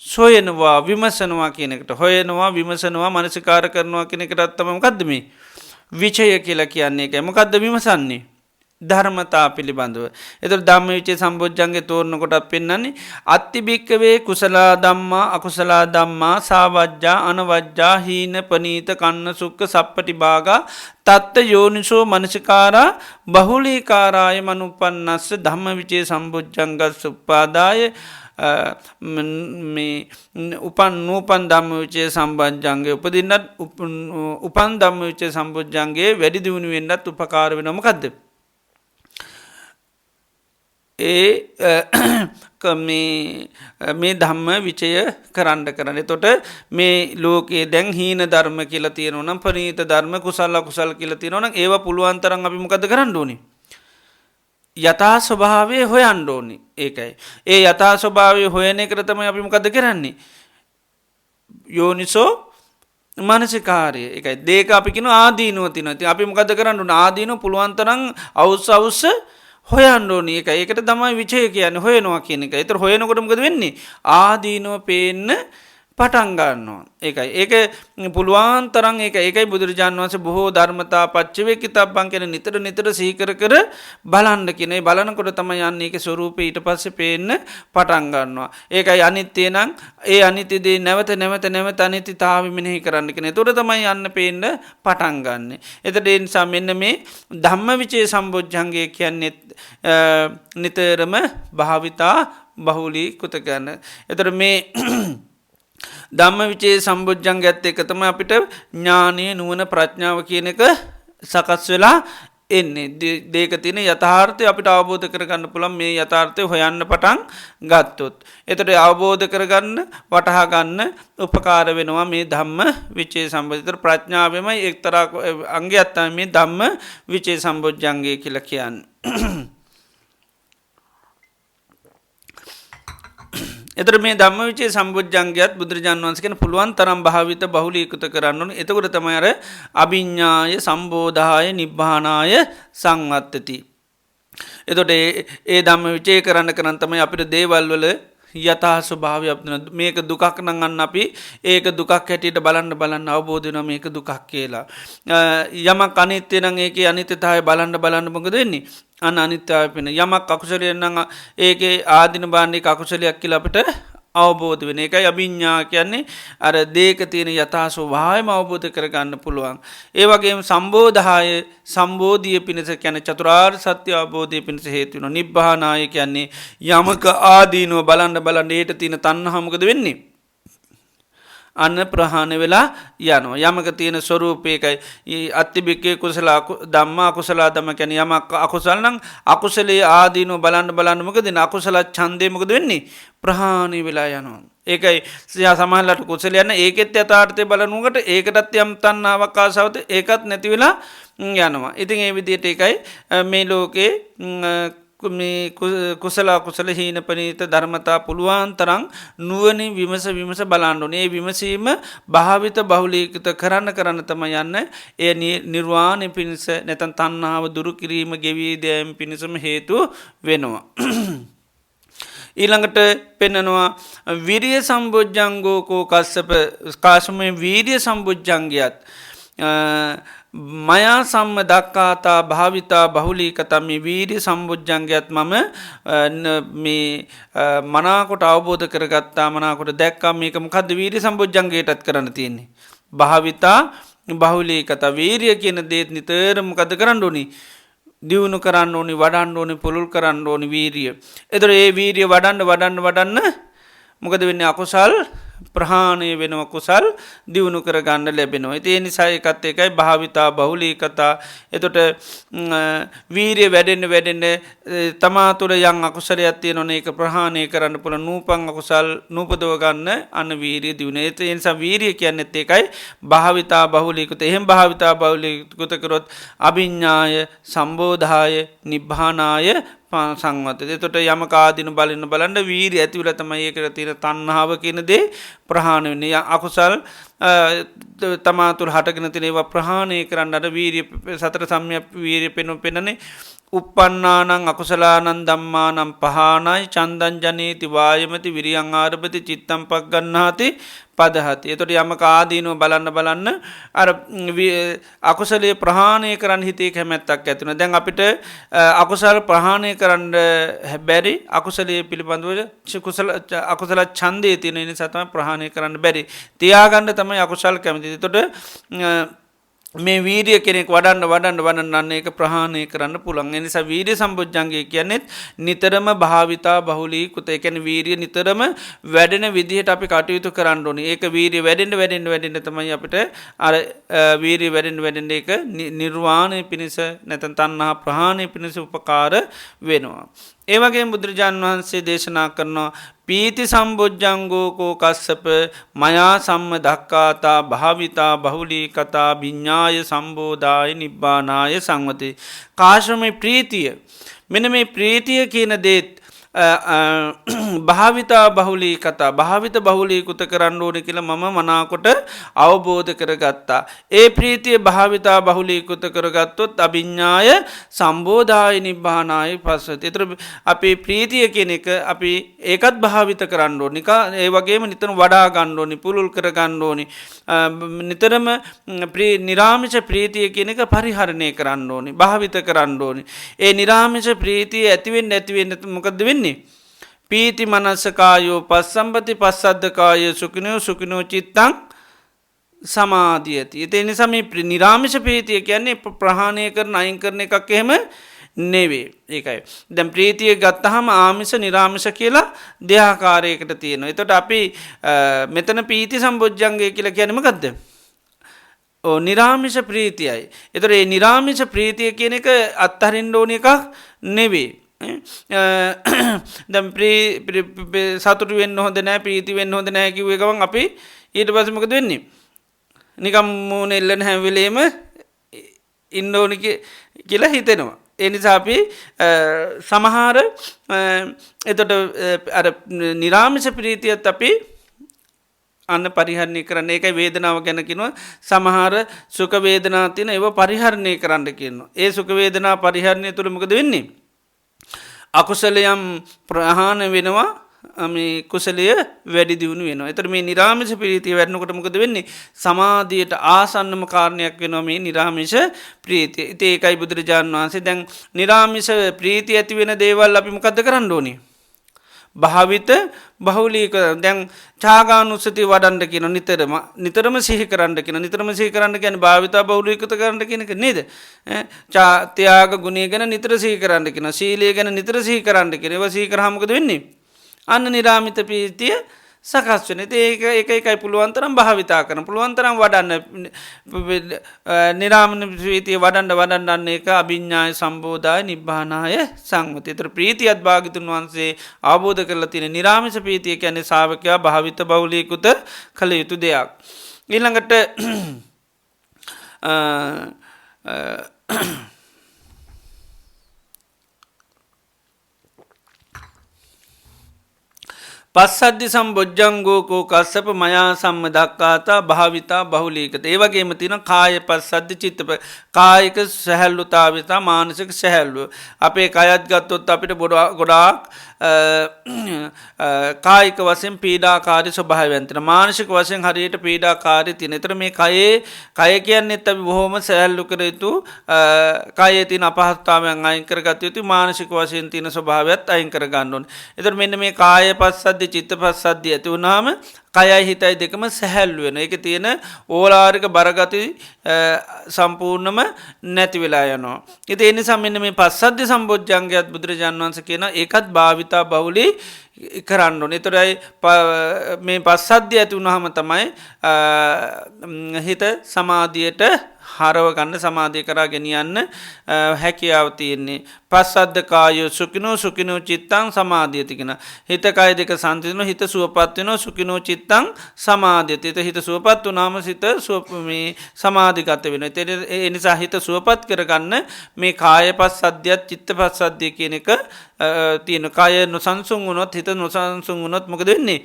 S2: සොයනවා විමසනවා කියනෙකට හොයනවා විමසනවා මනසිකාර කරනවා කෙනෙකට අත්තම කදද මේ විචය කියලා කියන්නේ එක මොකක්ද විමසන්නේ ධර්මතා පිළිබඳව එතර ධම්ම විචේ සම්බෝජ්ජන්ගේ තෝරණ කොටත් පෙන්න්නන්නේ අත්තිභික්කවේ කුසලා දම්මා අකුසලා දම්මා සාවජ්ජා අනවජ්ජා හීන පනීත කන්න සුක්ක සප්පටි භාගා තත්ත යෝනිසෝ මනසිකාරා බහුලීකාරාය මනුපන්නස්ස ධම්ම විචේ සම්බෝජ්ජංගත් සුප්පාදාය උපන් නූපන් ධම්ම විචේ සම්බෝජ්ජන්ගේ උපදින්නත් උපන් ධම්ම විචේ සම්බෝජ්ජන්ගේ වැඩි දියුණු වෙන්නත් උපකාර වෙනවා මොකද්ද මේ ධම්ම විචය කරන්න කරන්න තොට මේ ලෝකයේ දැන් හීන ධර්ම කියල තියෙනවනම් පනීත ධර්ම කුසල්ල කුසල් කියල තියෙනවන ඒව පුළුවන්තරන් අපි මොකද කරන්න ඕනි යථා ස්වභාවය හොයන්න ඕනි ඒකයි ඒ යථා ස්වභාවය හොයන කරතම අපි මොකද කරන්නේ යෝනිසෝ මනසිකාරය එකයි දේක අපිකින ආදීනුවතින ති අපි මොකද කරන්නු ආදීනු පුළුවන්තරන් අවුස්ස හොයන්න ඕනි එක ඒකට තමයි විචය කියන්න හොයනවා කියන එක එතර හොයනකොටමකද වෙන්නේ ආදීනුව පේන්න පටන්ගන්නවා ඒකයි ඒක පුළුවන් තරන් ඒකයි බුදුරජාණන් වන්සේ බොහෝ ධර්මතා පච්චවේ කිතබ්බන් කෙන නිතර සීකර කර බලන්න කෙනෙ බලනකොට තම යන්නේ එක ස්වරූප ඊට පස්ස පේන්න පටන්ගන්නවා ඒකයි අනිත්‍යය නං ඒ අනිතිදේ නැවත අනිතිතාව මෙනෙහි කරන්න කෙනෙ තොර තමයි යන්න පේන්න පටන්ගන්නේ එතට එනිසා මෙන්න මේ ධම්ම විචේ සම්බෝජ්ජන්ගේ කියන්නේ නිතරම භාවිතා බහුලී කුතගන්න එතට මේ ධම්ම විචේ සම්බෝජ්ජංග ඇත්ත එක තම අපිට ඥානය නුවන ප්‍රඥාව කියන එක සකස් වෙලා එන්නේ දේක තින යථාර්ථය අපිට අවබෝධ කරගන්න පුළන් මේ යථාර්ථය හොයන්න පටන් ගත්තොත්. එතට අවබෝධ කරගන්න වටහාගන්න උපකාර වෙනවා මේ ධම්ම විචේ සම්බෝධතර ප්‍රඥාවමයි එක්තරා අංගේ අත්තම මේ ධම්ම විචේ සම්බෝජ්ජන්ගේ කියල කියන්න. එතර මේ ධම්ම විචේ සම්බෝජ්ජන්ගයත් බුදුරජාන් වන්සකෙන පුළුවන් තරම් භාවිත බහුලීකృత කරන්නන එතකොට තමයිර අභිඤ්ඥාය සම්බෝධාය නිබ්භානාය සංවත්තති. එතොට ඒ ධම්ම විචේ කරන්න කරන්තමයි අපිට දේවල් වල යථා ස්වභාවය මේක දුකක් නඟන්න අපි ඒක දුකක් හැටියට බලන්න අවබෝධන මේක දුකක් කියලා. යමක් අනිත්‍යයනං ඒක අනිතතාය බලන්න මොකද වෙන්නේ. අන අනිත්‍යාව පෙන යමක් අකුසලයන්නඟ ඒකේ ආදින බාණ්ඩි අකුසලයක් කියල අපට අවබෝධ වෙන එකයි අභිඤ්ඥා කියන්නේ අර දේක තියෙන යථා ස්වභාවයම අවබෝධ කරගන්න පුළුවන්. ඒවගේ සම්බෝධාය සම්බෝධිය පිණිස කැන චතුරාර් සත්‍ය අවබෝධය පිණිස හේතුවන නිබ්භානාය කියන්නේ යමක ආදීනුව බලන්න ඒට තියෙන තන්නහමකද වෙන්නේ. අන්න ප්‍රහාණ වෙලා යනවා යමක තියෙන ස්වරූපයකයි අත්තිභික්කේ කුසලා දම්මා කුසලා දම කැන යමක් අකුසල්නං අකුසලේ ආදීනු බලන්න මොකද අකුසල චන්දයමකද වෙන්නේ ප්‍රහාණය වෙලා යනවා. ඒකයි සයා සමහල්ලට කුසල යන්න ඒකෙත් යථාර්ථය බලනුවට ඒකටත් යම් තන්න අවකාශවත ඒකත් නැතිවෙලා යනවා. ඉතින් ඒ විදියට එකයි මේ ලෝකේ කුසලා කුසල හීන පනීත ධර්මතා පුළුවන් තරං නුවනි විමස බලාන්ඩුනේ විමසීම භාවිත බහුලීකත කරන්න තම යන්න ඒ නිර්වාණය පිණිස නැතන් තන්නාව දුරු කිරීම ගෙවීදයම් පිණිසම හේතු වෙනවා. ඊළඟට පෙන්නනවා විරිය සම්බෝජ්ජංගෝකෝ කස්සප කාශමය වීරිය සම්බෝජ්ජංගයත් මයා සම්ම දක්කාතා භාවිතා බහුලීකතම වීරි සම්බෝජ්ජංගයත් මම මේ මනාකොට අවබෝධ කරගත්තා මනාකොට දැක්කා මේකම කද වීරි සම්බෝජ්ජංගයටත් කරන්න තියන්නේ. භාවිතා බහුලීකතා වීරිය කියන දේත් නිතරම මොකද කරන්න ඕනි දියුණු කරන්න ඕනි වඩන්න ඕනි පුළුල් කරන්න ඕනි වීරිය. එතකොට ඒ වීරිය වඩන්න මොකද වෙන්නේ අකුසල් ප්‍රහාණය වෙනවා කුසල් දියුණු කරගන්න ලැබෙනවා. ඒ නිසා ඒකත් එකයි භාවිතා බහුලීකතා. එතකොට වීරිය වැඩෙන්න තමා තුළ යම් අකුසලයක් තියෙනවනේ ඒක ප්‍රහාණය කරන්න පුළුවන් නූපන් අකුසල් නූපදව ගන්න අන්න වීරිය දියුණු. ඒ නිසා වීරිය කියන්නේත් ඒකයි භාවිතා බහුලීකත. එහෙම භාවිතා බහුලීකත කරොත් අභිඥාය සම්බෝධාය නිබ්බානාය සංවත. එතකොට යමක ආදීන බලන්න වීරිය ඇතිවලා තමයි ඒකට තියෙන තණ්හාව කියන දේ ප්‍රහාණය වෙන්නේ. අකුසල් තමා තුළ හටගෙන තියෙන ඒවා ප්‍රහාණය කරන්න අර වීරිය සතර සම්‍යක් වීරිය පෙන්නනේ. uppannānaṁ akusalaanaṁ dhammānaṁ pahānai චන්දං ජනේති වායමති විරියං ආරභති චිත්තං පග්ගණ්හාති පදහති. එතකොට යමක ආදීනව බලන්න අර අකුසලයේ ප්‍රහාණය කරන්න හිතේ කැමැත්තක් ඇති වෙනවා. දැන් අපිට අකුසල ප්‍රහාණය කරන්න බැරි අකුසලයේ පිළිබඳව අකුසල ඡන්දේ තියෙන නිසා තමයි ප්‍රහාණය කරන්න බැරි. තියාගන්න තමයි අකුසල කැමති. එතකොට මේ වීරිය කෙනෙක් වඩන්න ඒක ප්‍රහාණය කරන්න පුළුවන්. ඒ නිසා වීරිය සම්බොජ්ජංගය කියන්නේ නිතරම භාවිතා බහුලීකృత. ඒ කියන්නේ වීරිය නිතරම වැඩෙන විදිහට අපි කටයුතු කරන්න ඕනේ. ඒක වීරිය වැඩෙන්න තමයි අපිට අර වීරිය වැඩෙන්න ඒක නිර්වාණය පිණිස නැත්නම් තණ්හා ප්‍රහාණය පිණිස උපකාර වෙනවා. ඒ වගේම බුදුරජාණන් වහන්සේ දේශනා කරනවා පීති සම්බොජ්ජංගෝකෝ කස්සප මයා සම්ම දක්කාතා භාවිතා බහුලීකතා විඤ්ඤාය සම්බෝධාය නිබ්බානාය සංවති. කාශ්‍රමේ ප්‍රීතිය මෙන්න මේ ප්‍රීතිය කියන දේත් භාවිතා බහුලීකතා භාවිත බහුලීකృత කරන්න ඕනේ කියලා මම මනාකොට අවබෝධ කරගත්තා. ඒ ප්‍රීතිය භාවිතා බහුලීකృత කරගත්තොත් අභිඤ්ඤාය සම්බෝධාය නිබ්බානාය පස්සති. ඒතර අපි ප්‍රීතිය කියන එක අපි ඒකත් භාවිත කරන්න ඕනේ. ඒ වගේම නිතරම වඩා ගන්න ඕනේ, පුළුල් කර ගන්න ඕනේ. නිතරම නිරාමිෂ ප්‍රීතිය කියන එක පරිහරණය කරන්න ඕනේ, භාවිත කරන්න ඕනේ. ඒ නිරාමිෂ ප්‍රීතිය ඇති වෙන්න මොකද වෙන්නේ? පීති මනසකායෝ පස්සම්පති පස්සද්දකාය සුඛිනෝ චිත්තං සමාධියති. ඒ නිසා මේ නිරාමිෂ ප්‍රීතිය කියන්නේ ප්‍රහාණය කරන අයින් කරන එකක් එහෙම නෙවෙයි. ඒකයි. දැන් ප්‍රීතිය ගත්තාම ආමිෂ නිරාමිෂ කියලා දෙආකාරයකට තියෙනවා. එතකොට අපි මෙතන පීති සම්බොජ්ජංගය කියලා කියන්නේ මොකද්ද? නිරාමිෂ ප්‍රීතියයි. එතකොට මේ නිරාමිෂ ප්‍රීතිය කියන එක අත්හරින්න ඕන එකක් නෙවෙයි. දැන් සතුටු වෙන්න හොඳ නැහැ, ප්‍රීති වෙන්න හොඳ නැහැ කිව්ව ගමන් අපි ඊට පස්සේ මොකද වෙන්නේ? නිකම් මූණ එල්ලන හැම වෙලේම ඉන්න ඕනි කියලා හිතෙනවා. ඒ නිසා අපි සමහර එතකොට අර නිරාමිෂ ප්‍රීතියත් අපි අන්න පරිහරණය කරන්න. ඒකයි වේදනාව ගැන කියනවා සමහර සුඛ වේදනා තියෙන ඒවා පරිහරණය කරන්න කියනවා. ඒ සුඛ වේදනා පරිහරණය තුළ මොකද වෙන්නේ? අකුසලයම් ප්‍රහාණය වෙනවා, මේ කුසලය වැඩි දියුණු වෙනවා. එතකොට මේ නිරාමිෂ ප්‍රීතිය වැඩනකොට මොකද වෙන්නේ? සමාධියට ආසන්නම කාරණයක් වෙනවා මේ නිරාමිෂ ප්‍රීතිය. ඉතින් ඒකයි බුදුරජාණන් වහන්සේ දැන් නිරාමිෂ ප්‍රීතිය ඇති වෙන දේවල් අපි මොකද්ද කරන්න ඕනේ? භාවිත බහුලීක. දැන් ඡාගානුස්සති වඩන්න කියන නිතරම සිහි කරන්න කියන නිතරම සිහි කරන්න කියන්නේ භාවිතා බහුලීකృత කරන්න කියන එක නේද? ත්‍යාග ගුණය ගැන නිතර සිහි කරන්න කියන, සීලය ගැන නිතර සිහි කරන්න කියන. ඒවා සිහි කරාම මොකද වෙන්නේ? අන්න නිරාමිත ප්‍රීතිය සකස් වෙන. ඒකයි පුළුවන් තරම් භාවිතා කරන්න, පුළුවන් තරම් වඩන්න. නිරාමිත ප්‍රීතිය වඩන්න ඒක අභිඤ්ඤාය සම්බෝධාය නිබ්බානාය සංවති. ඒතර ප්‍රීතියත් භාග්‍යතුන් වහන්සේ අවබෝධ කරලා තියෙන නිරාමිත ප්‍රීතිය කියන්නේ ශාවකයා භාවිත බහුලීකృత කළ යුතු දෙයක්. ඊළඟට පස්සද්ධි සම්බොජ්ජංගෝකෝ කස්සප මයා සම්ම දක්කාතා භාවිතා බහුලීකත. ඒ වගේම තියෙන කාය පස්සද්ධි චිත්ත කායික සැහැල්ලුතාවය මානසික සැහැල්ලුව. අපේ කයත් ගත්තොත් අපිට ගොඩාක් කායික වශයෙන් පීඩාකාරී ස්වභාවයන් තියෙනවා. මානසික වශයෙන් හරියට පීඩාකාරී තියෙන. ඒතර මේ කය කියන්නේත් අපි බොහොම සැහැල්ලු කර යුතු, කයේ තියෙන අපහසුතාවයන් අයින් කරගත යුතු, මානසික වශයෙන් තියෙන ස්වභාවයත් අයින් කර ගන්න ඕනේ. ඒතර මෙන්න මේ කාය පස්සද්ධි චිත්ත පස්සද්ධිය ඇති වුණාම කයයි හිතයි දෙකම සැහැල්ලු වෙන. ඒක තියෙන ඕලාරික බරගති සම්පූර්ණම නැති වෙලා යනවා. ඉතින් ඒ නිසා මෙන්න මේ පස්සද්ධි සම්බොජ්ජංගයත් බුදුරජාණන් වහන්සේ කියන ඒකත් භාවිතා බහුලී කරන්න ඕනේ. ඒතරයි මේ පස්සද්ධිය ඇති වුණාම තමයි හිත සමාධියට හරව ගන්න සමාධිය කරා ගෙනියන්න හැකියාව තියෙන්නේ. පස්සද්ධ කායෝ සුඛිනෝ සුඛිනෝ චිත්තං සමාධියති කියන. හිත කය දෙක සංසිඳන හිත සුවපත් වෙනවා සුඛිනෝ චිත්තං සමාධියති. හිත සුවපත් වුණාම සිත මේ සමාධිගත වෙනවා. ඒ නිසා හිත සුවපත් කරගන්න මේ කාය පස්සද්ධියත් චිත්ත පස්සද්ධිය කියන එක තියෙන. කාය නොසන්සුන් වුණොත් හිත නොසන්සුන් වුණොත් මොකද වෙන්නේ?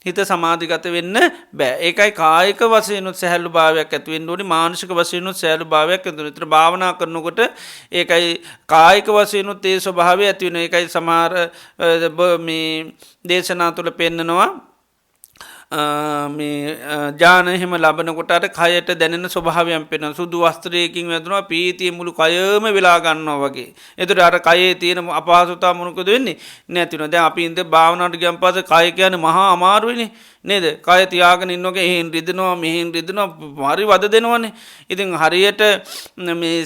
S2: හිත සමාධිගත වෙන්න බෑ. ඒකයි කායික වශයෙන්ුත් සැහැල්ලු භාවයක් ඇති වෙන්න ඕනේ. මානසික වශයෙන්ුත් සැහැල්ලු භාවයක් ඇති වෙනවා. ඒතර භාවනා කරනකොට ඒකයි කායික වශයෙන්ුත් ඒ ස්වභාවය ඇති වෙනවා. ඒකයි සමහර මේ දේශනා තුළ පෙන්නනවා මේ ජාන එහෙම ලබනකොට අර කයට දැනෙන ස්වභාවයන් පෙනෙන. සුදු වස්ත්‍රයකින් වැදුනවා පීතිය මුළු කයම වෙලා ගන්නවා වගේ. එතකොට අර කයේ තියෙන අපහසුතාව මොනකද වෙන්නේ? නැති වෙනවා. දැන් අපි ඉඳ භාවනාවට ගියන් පස්සේ කය කියන්නේ මහා අමාරුයිනේ. නේද? කය තියාගෙන ඉන්නෝක එහෙන් රිදෙනවා මෙහෙන් රිදෙනවා හරි වද දෙනවනේ. ඉතින් හරියට මේ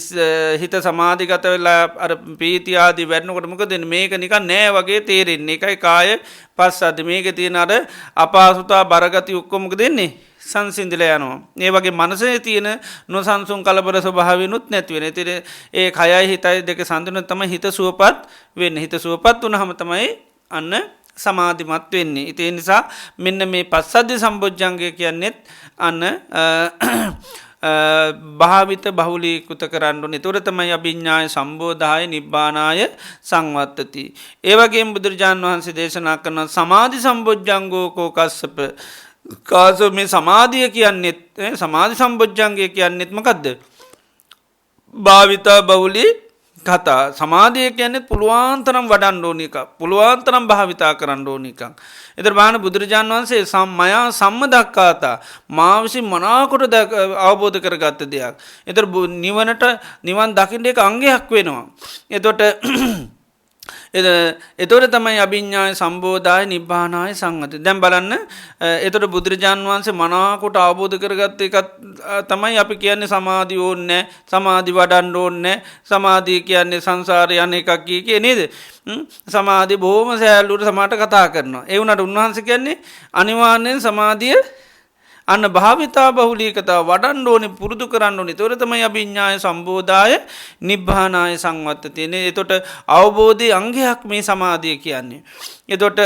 S2: හිත සමාධිගත වෙලා අර පීතිය ආදී වැඩනකොට මොකද වෙන්නේ? මේක නිකන් නෑ වගේ තේරෙන්නේ. ඒකයි කාය පස්සද්ධි. මේකේ තියෙන අර අපහසුතාව බරගති ඔක්කොම මොකද වෙන්නේ? සංසිඳිලා යනවා. ඒ වගේ මනසේ තියෙන නොසන්සුන් කලබල ස්වභාවයනුත් නැති වෙන. ඉතින් ඒ කයයි හිතයි දෙක සංසිඳුනොත් තමයි හිත සුවපත් වෙන්නේ. හිත සුවපත් වුණාම තමයි අන්න සමාධිමත් වෙන්නේ. ඉතින් ඒ නිසා මෙන්න මේ පස්සද්ධි සම්බොජ්ජංගය කියන්නේත් අන්න භාවිත බහුලීකృత කරන්න ඕනේ. ඒතර තමයි අභිඥාය සම්බෝධාය නිබ්බානාය සංවත්තති. ඒ වගේම බුදුරජාණන් වහන්සේ දේශනා කරන සමාධි සම්බොජ්ජංගෝ කෝකස්සප කාසෝ මේ සමාධිය කියන්නේත් සමාධි සම්බොජ්ජංගය කියන්නේත් මොකද්ද? භාවිතා බහුලී කතා. සමාධිය කියන්නේ පුළුවන් තරම් වඩන්න ඕන එක. පුළුවන් තරම් භාවිතා කරන්න ඕන එකක්. ඒතර බාහන බුදුරජාණන් වහන්සේ සම්මයා සම්මදක්කාතා මා විසින් මනාකොට අවබෝධ කරගත්ත දෙයක්. ඒතර නිවන් දකින්න එක අංගයක් වෙනවා. එතකොට එතකොට තමයි අභිඥාය සම්බෝධාය නිබ්බානාය සංගති. දැන් බලන්න එතකොට බුදුරජාණන් වහන්සේ මනාකොට අවබෝධ කරගත්ත එක තමයි අපි කියන්නේ සමාධිය ඕනේ නැහැ. සමාධි වඩන්න ඕනේ නැහැ. සමාධිය කියන්නේ සංසාරේ යන එකක් කිය නේද? සමාධිය බොහොම සෑහලුවට සමාට කතා කරනවා. ඒ වුණාට උන්වහන්සේ කියන්නේ අනිවාර්යෙන් සමාධිය අන්න භාවිතා බහුලීකතා වඩන්න ඕනේ පුරුදු කරන්න ඕනේ. ඒතොර තමයි අභිඥාය සම්බෝධාය නිබ්බානාය සංවත්තති. එතකොට අවබෝධයේ අංගයක් මේ සමාධිය කියන්නේ. එතකොට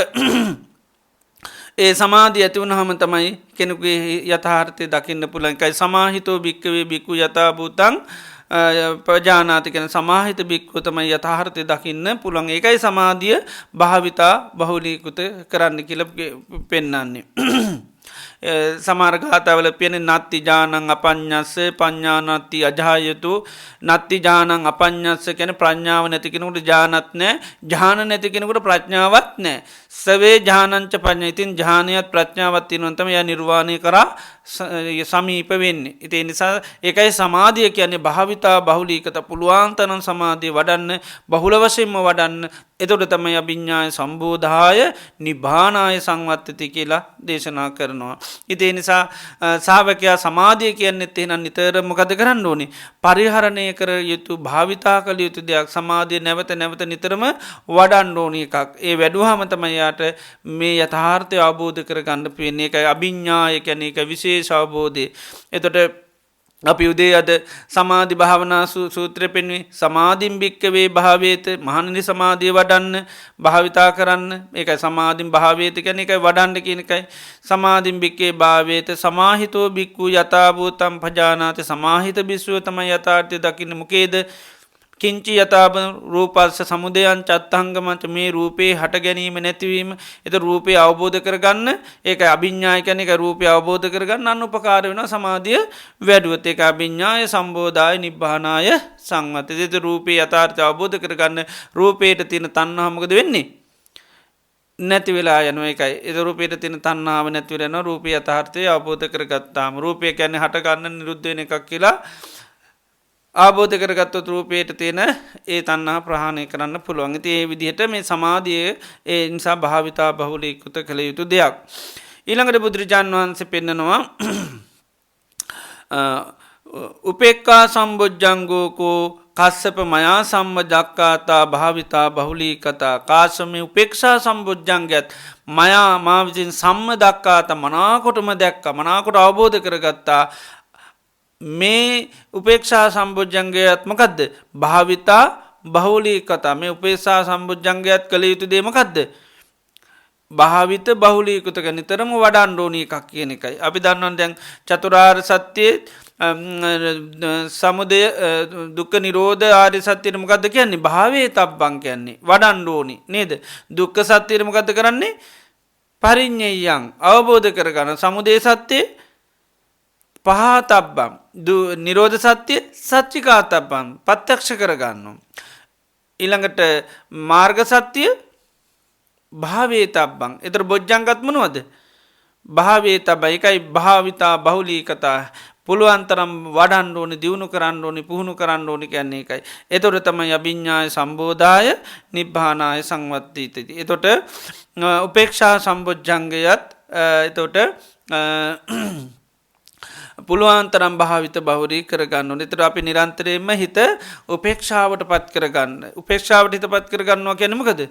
S2: ඒ සමාධිය ඇති වුණාම තමයි කෙනෙකුගේ යථාර්ථය දකින්න පුළුවන්. ඒකයි සමාහිතෝ භික්ඛවේ භික්ඛු යථා භූතං ප්‍රජානාති කියන සමාහිත භික්ඛුව තමයි යථාර්ථය දකින්න පුළුවන්. ඒකයි සමාධිය භාවිතා බහුලීකృత කරන්න කියලා පෙන්වන්නේ. සමහර ගාථාවල පෙනෙන නත්ති ඥානං අපඤ්ඤස්ස පඤ්ඤානත්ති අජායතු. නත්ති ඥානං අපඤ්ඤස්ස කියන්නේ ප්‍රඥාව නැති කෙනෙකුට ඥානත් නැහැ. ඥාන නැති කෙනෙකුට ප්‍රඥාවක් නැහැ. සවේ ඥානංච පඤ්ඤා. ඉතින් ඥානියත් ප්‍රඥාවක් තියෙනවා තමයි යා නිර්වාණය කරා සමීප වෙන්නේ. ඒ නිසා ඒකයි සමාධිය කියන්නේ භාවිතා බහුලීකත. පුළුවන් තරම් සමාධිය වඩන්න බහුල වශයෙන්ම වඩන්න. එතකොට තමයි අභිඥාය සම්බෝධාය නිබ්බානාය සංවත්තති කියලා දේශනා කරනවා. ඒ නිසා ශාවකයා සමාධිය කියන්නේත් එහෙනම් නිතරම මොකද කරන්න ඕනේ? පරිහරණය කර යුතු භාවිතා කළ යුතු දෙයක්. සමාධිය නැවත නැවත නිතරම වඩන්න ඕනේ එකක්. ඒ වැඩුවාම තමයි යාට මේ යථාර්ථය අවබෝධ කරගන්න වෙන්නේ. ඒකයි අභිඥාය කියන්නේ ඒක විශේෂ අවබෝධය. එතකොට අපි උදේ අද සමාධි භාවනා සූත්‍රය පෙන්වුවේ සමාධින් භික්ඛවේ භාවේත. මහණනි සමාධිය වඩන්න භාවිතා කරන්න. ඒකයි සමාධින් භාවේත කියන්නේ ඒකයි වඩන්න කියන එකයි. සමාධින් භික්ඛවේ භාවේත සමාහිතෝ භික්ඛු යථා භූතං පජානාති. සමාහිත භික්ෂුව තමයි යථාර්ථය දකින්නේ. මොකේද? කිංචි යථාබ රූපස්ස සමුදයං චත්තංගමංච. මේ රූපේ හට ගැනීම නැතිවීම. ඒත රූපේ අවබෝධ කරගන්න ඒකයි අභිඥාය කියන්නේ. ඒක රූපේ අවබෝධ කරගන්න අනුපකාර වෙනවා සමාධිය වැඩුවොත්. ඒක අභිඥාය සම්බෝධාය නිබ්බානාය සංවත්තති. ඒත රූපේ යථාර්ථය අවබෝධ කරගන්න රූපේට තියෙන තණ්හාව මොකද වෙන්නේ? නැති වෙලා යනවා. ඒකයි ඒ රූපේට තියෙන තණ්හාව නැති වෙලා යනවා. රූපේ යථාර්ථය අවබෝධ කරගත්තාම රූපය කියන්නේ හට ගන්න නිරුද්ධ වෙන එකක් කියලා ආබෝධ කරගත්තොත් රූපයට තියෙන ඒ තණ්හා ප්‍රහාණය කරන්න පුළුවන්. ඉතින් මේ විදිහට මේ සමාධිය ඒ නිසා භාවිතා බහුලීකృత කළ යුතු දෙයක්. ඊළඟට බුදුරජාණන් වහන්සේ පෙන්නනවා උපේක්ඛා සම්බොජ්ජංගෝකෝ කස්සප මයා සම්මජක්කාතා භාවිතා බහුලී කතා කාසමේ උපේක්ෂා සම්බොජ්ජංගයත් මයා මා විසින් සම්මදක්කාත මනාකොටම දැක්ක මනාකොට අවබෝධ කරගත්තා මේ උපේක්ෂා සම්බොජ්ජංගයත් මොකද්ද භාවිතා බහුලී කතා මේ උපේක්ෂා සම්බොජ්ජංගයත් කළ යුතු දේ මොකද්ද භාවිත බහුලීකృత නිතරම වඩන්න ඕනි එකක් කියන එකයි අපි දන්නවා දැන් චතුරාර්ය සත්‍යයේ සමුදය දුක්ඛ නිරෝධ ආර්ය සත්‍යය මොකද්ද කියන්නේ භාවේ තබ්බං කියන්නේ වඩන්න ඕනි නේද දුක්ඛ සත්‍යය මොකද්ද කරන්නේ පරිඤ්ඤයං අවබෝධ කරගන්න සමුදය සත්‍යය පහතබ්බං නිරෝධ සත්‍යය සච්චිකාතබ්බං ප්‍රත්‍යක්ෂ කරගන්නවා ඊළඟට මාර්ග සත්‍යය භාවේ තබ්බං එතර බොජ්ජංගත් මොනවද භාවේ තබ්බයි එකයි භාවිතා බහුලී කතා පුළුවන් තරම් වඩන්න ඕනි දියුණු කරන්න ඕනි පුහුණු කරන්න ඕනි කියන්නේ එකයි. එතකොට තමයි අභිඥාය සම්බෝධාය නිබ්බානාය සංවත්තීති. එතකොට උපේක්ෂා සම්බොජ්ජංගයත් එතකොට පුළුවන් තරම් භාවිත බහුලී කරගන්න ඕනේ. එතකොට අපි නිරන්තරයෙන්ම හිත උපේක්ෂාවට පත් කරගන්න. උපේක්ෂාවට හිත පත් කරගන්නවා කියන්නේ මොකද?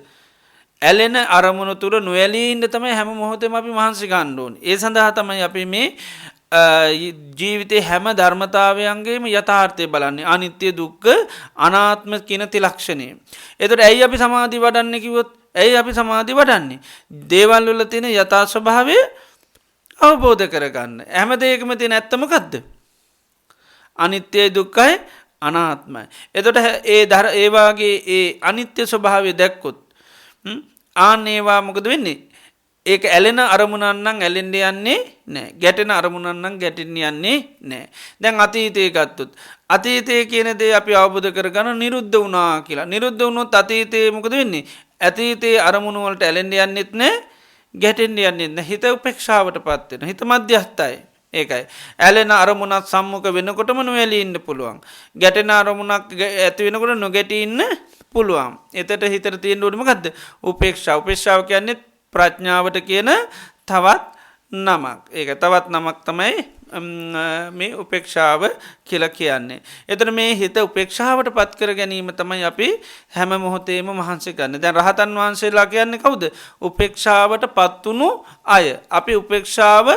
S2: ඇලෙන අරමුණු තුර නොඇලී ඉන්න තමයි හැම මොහොතෙම අපි මහන්සි ගන්න ඕනේ. ඒ සඳහා තමයි අපි මේ ජීවිතේ හැම ධර්මතාවයන්ගේම යථාර්ථය බලන්නේ අනිත්‍ය දුක්ඛ අනාත්ම කියන ත්‍රිලක්ෂණය. එතකොට ඇයි අපි සමාධි වඩන්නේ කිව්වොත් ඇයි අපි සමාධි වඩන්නේ? දේවල් වල තියෙන යථා ස්වභාවය අවබෝධ කරගන්න. හැම දෙයකම තියෙන ඇත්ත මොකද්ද? අනිත්‍යයි දුක්ඛයි අනාත්මයි. එතකොට ඒ වාගේ ඒ අනිත්‍ය ස්වභාවය දැක්කොත් ආන්න ඒවා මොකද වෙන්නේ? ඒක ඇලෙන අරමුණක් නම් ඇලෙන්න යන්නේ නැහැ. ගැටෙන අරමුණක් නම් ගැටෙන්න යන්නේ නැහැ. දැන් අතීතය ගත්තොත් අතීතය කියන දේ අපි අවබෝධ කරගන්න නිරුද්ධ වුණා කියලා. නිරුද්ධ වුණොත් අතීතයේ මොකද වෙන්නේ? අතීතයේ අරමුණු වලට ඇලෙන්න යන්නෙත් නැහැ, ගැටෙන්න යන්නෙත් නැහැ. හිත උපේක්ෂාවටපත් වෙනවා. හිත මධ්‍යස්ථයි. ඒකයි. ඇලෙන අරමුණක් සම්මුඛ වෙනකොටම නොඇලී ඉන්න පුළුවන්. ගැටෙන අරමුණක් ඇති වෙනකොට නොගැටී ඉන්න පුළුවන්. එතට හිතට තියෙන්න ඕනේ මොකද්ද? උපේක්ෂාව. උපේක්ෂාව කියන්නේ ප්‍රඥාවට කියන තවත් නමක්. ඒක තවත් නමක් තමයි මේ උපේක්ෂාව කියලා කියන්නේ. එතන මේ හිත උපේක්ෂාවට පත් කර ගැනීම තමයි අපි හැම මොහොතේම මහන්සි ගන්න. දැන් රහතන් වහන්සේලා කියන්නේ කවුද? උපේක්ෂාවට පත්තුණු අය. අපි උපේක්ෂාව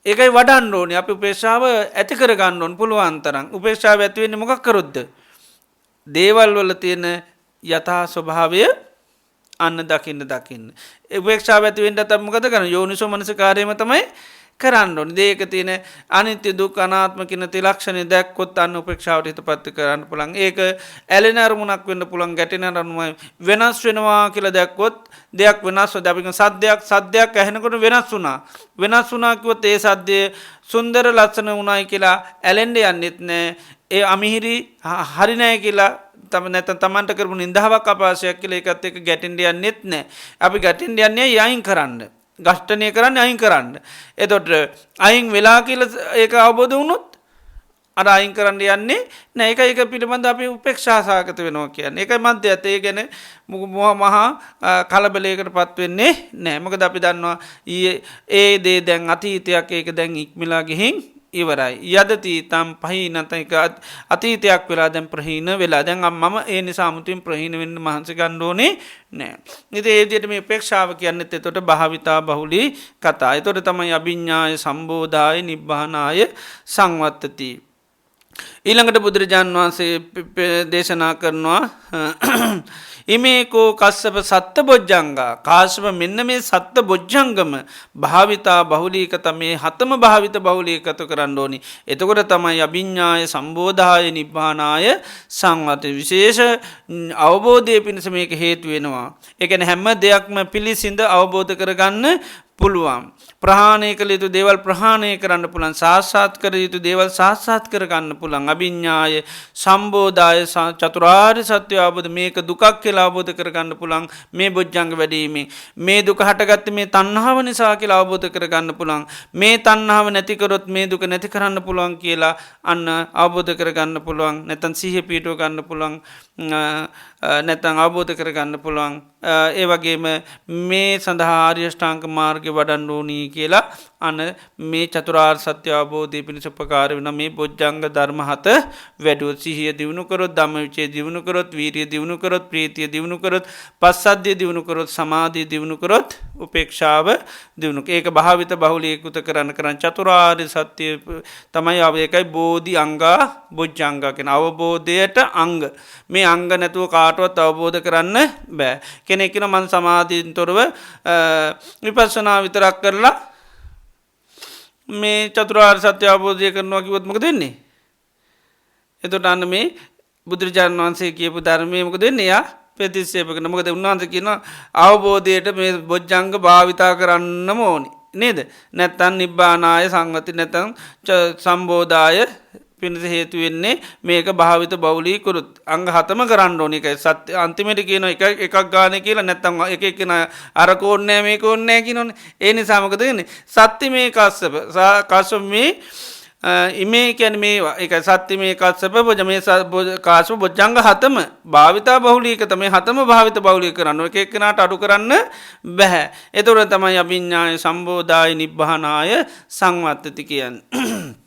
S2: ඒකයි වඩන්න ඕනේ. අපි උපේක්ෂාව ඇති කර ගන්න ඕන පුළුවන් තරම්. උපේක්ෂාව ඇති වෙන්නේ මොකක් කරොත්ද? දේවල් වල තියෙන යථා ස්වභාවය අන්න දකින්න. උපේක්ෂාව ඇති වෙන්න තමයි මොකද කරන්නේ? යෝනිසෝ මනසිකාරයම තමයි කරන්න ඕනේ. දේක තියෙන අනිත්‍ය දුක්ඛ අනාත්ම කියන ත්‍රිලක්ෂණය දැක්කොත් අන්න උපේක්ෂාවට හිතපත් කරන්න පුළුවන්. ඒක ඇලෙන අරමුණක් වෙන්න පුළුවන්, ගැටෙන අරමුණ වෙනස් වෙනවා කියලා දැක්කොත් දෙයක් වෙනස් වෙද අපි සද්දයක් ඇහෙනකොට වෙනස් වුණා. වෙනස් වුණා කිව්වොත් ඒ සද්දය සුන්දර ලස්සන වුණායි කියලා ඇලෙන්න යන්නෙත් නෑ. ඒ අමිහිරි හරි නෑ කියලා නැත්නම් තමන්ට කරපු නින්දාවක් අපහාසයක් කියලා ඒකත් එක්ක ගැටෙන්න යන්නෙත් නෑ. අපි ගැටෙන්න යන්නේ යයින් කරන්න. ගෂ්ඨණය කරන්න අයින් කරන්න. එතකොට අයින් වෙලා කියලා ඒක අවබෝධ වුණොත් අර අයින් කරන්න යන්නේ නෑ. ඒක පිළිබඳ අපි උපේක්ෂා සාගත වෙනවා කියන්නේ. ඒකයි මධ්‍යස්ථ. ඒ කියන්නේ මහා කලබලයකටපත් වෙන්නේ නෑ. මොකද අපි දන්නවා ඒ දේ දැන් අතීතයක් ඒක දැන් ඉක්මලා ගිහින් ඉවරයි. යදති තම් පහීනත එක අතීතයක් වෙලා දැන් ප්‍රහීන වෙලා. දැන් මම ඒ නිසා අමුතුවෙන් ප්‍රහීන වෙන්න මහන්සි ගන්න ඕනේ නෑ. ඉතින් ඒ විදිහට මේ උපේක්ෂාව කියන්නේත් එතකොට භාවිතා බහුලී කතා. එතකොට තමයි අභිඥාය සම්බෝධාය නිබ්බානාය සංවත්තති. ඊළඟට බුදුරජාන් වහන්සේ දේශනා කරනවා ඉමේකෝ කස්සප සත්ත බොජ්ජංගා කාශ්‍යප මෙන්න මේ සත්ත බොජ්ජංගම භාවිතා බහුලීකත මේ හතම භාවිත බහුලීකත කරන්න ඕනි. එතකොට තමයි අභිඥාය සම්බෝධාය නිබ්බානාය සංවත්තති. විශේෂ අවබෝධය පිණිස මේක හේතු වෙනවා. ඒ කියන්නේ හැම දෙයක්ම පිළිසිඳ අවබෝධ කරගන්න පුළුවන්. ප්‍රහාණය කළ යුතු දේවල් ප්‍රහාණය කරන්න පුළුවන්. සාක්ෂාත් කර යුතු දේවල් සාක්ෂාත් කරගන්න පුළුවන්. අභිඥාය සම්බෝධාය චතුරාර්ය සත්‍ය අවබෝධ මේක දුකක් කියලා අවබෝධ කරගන්න පුළුවන්. මේ බොජ්ජංග වැඩීමෙන් මේ දුක හටගත්තේ මේ තණ්හාව නිසා කියලා අවබෝධ කරගන්න පුළුවන්. මේ තණ්හාව නැති කරොත් මේ දුක නැති කරන්න පුළුවන් කියලා අන්න අවබෝධ කරගන්න පුළුවන්. නැත්නම් සිහිය පිටව ගන්න පුළුවන්. නැත්නම් අවබෝධ කරගන්න පුළුවන්. ඒ වගේම මේ සඳහා ආර්ය ශ්‍රාංක මාර්ගය වඩන්න ඕනී කියලා අන මේ චතුරාර් සත්‍ය අවබෝධය පිණිස උපකාර වෙන මේ බොජ්ජංග ධර්ම හත වැඩුවොත් සිහිය දියුණු කරොත් ධම්ම විචේ දියුණු කරොත් වීරිය දියුණු කරොත් ප්‍රීතිය දියුණු කරොත් පස්සද්ධිය දියුණු කරොත් සමාධිය දියුණු කරොත් උපේක්ෂාව දියුණු ඒක භාවිත බහුලීකృత කරන්න චතුරාර්ය සත්‍ය තමයි ඒකයි බෝධි අංගා බොජ්ජංග කියන අවබෝධයට අංග මේ අංග නැතුව කාටවත් අවබෝධ කරන්න බෑ කෙනෙක් කියන මන් සමාධියෙන් තොරව විපස්සනා විතරක් කරලා මේ චතුරාර්ය සත්‍ය අවබෝධය කරනවා කිව්වොත් මොකද වෙන්නේ? එතකොට අන්න මේ බුදුරජාණන් වහන්සේ කියපු ධර්මයේ මොකද වෙන්නේ? යා ප්‍රතික්ෂේප කරන. මොකද උන්වහන්සේ කියන අවබෝධයට මේ බොජ්ජංග භාවිතා කරන්නම ඕනි. නේද? නැත්තම් නිබ්බානාය සංගති නැත්තම් සම්බෝධාය පිණිස හේතු වෙන්නේ මේක භාවිත බෞලී කුරුත් අංග හතම කරන්න ඕනේ. ඒකයි සත්‍ය අන්තිමට කියන එකක් ගානේ කියලා නැත්තම් එක එකන අර කෝන්නේ මේක ඕනේ කියනෝනේ. ඒ නිසා මොකද වෙන්නේ? සත්‍ය මේ කස්සප මේ ඉමේ කියන්නේ මේවා. ඒකයි සත්‍ය මේ කස්සප බොජ මේ කාසප බොජ්ජංග හතම භාවිතා බහුලීක තමයි හතම භාවිත බහුලීක කරන්න ඕනේ. එක එකනට අඩු කරන්න බෑ. ඒතකොට තමයි අභිඥාය සම්බෝධාය නිබ්බානාය සංවත්තති කියන්නේ.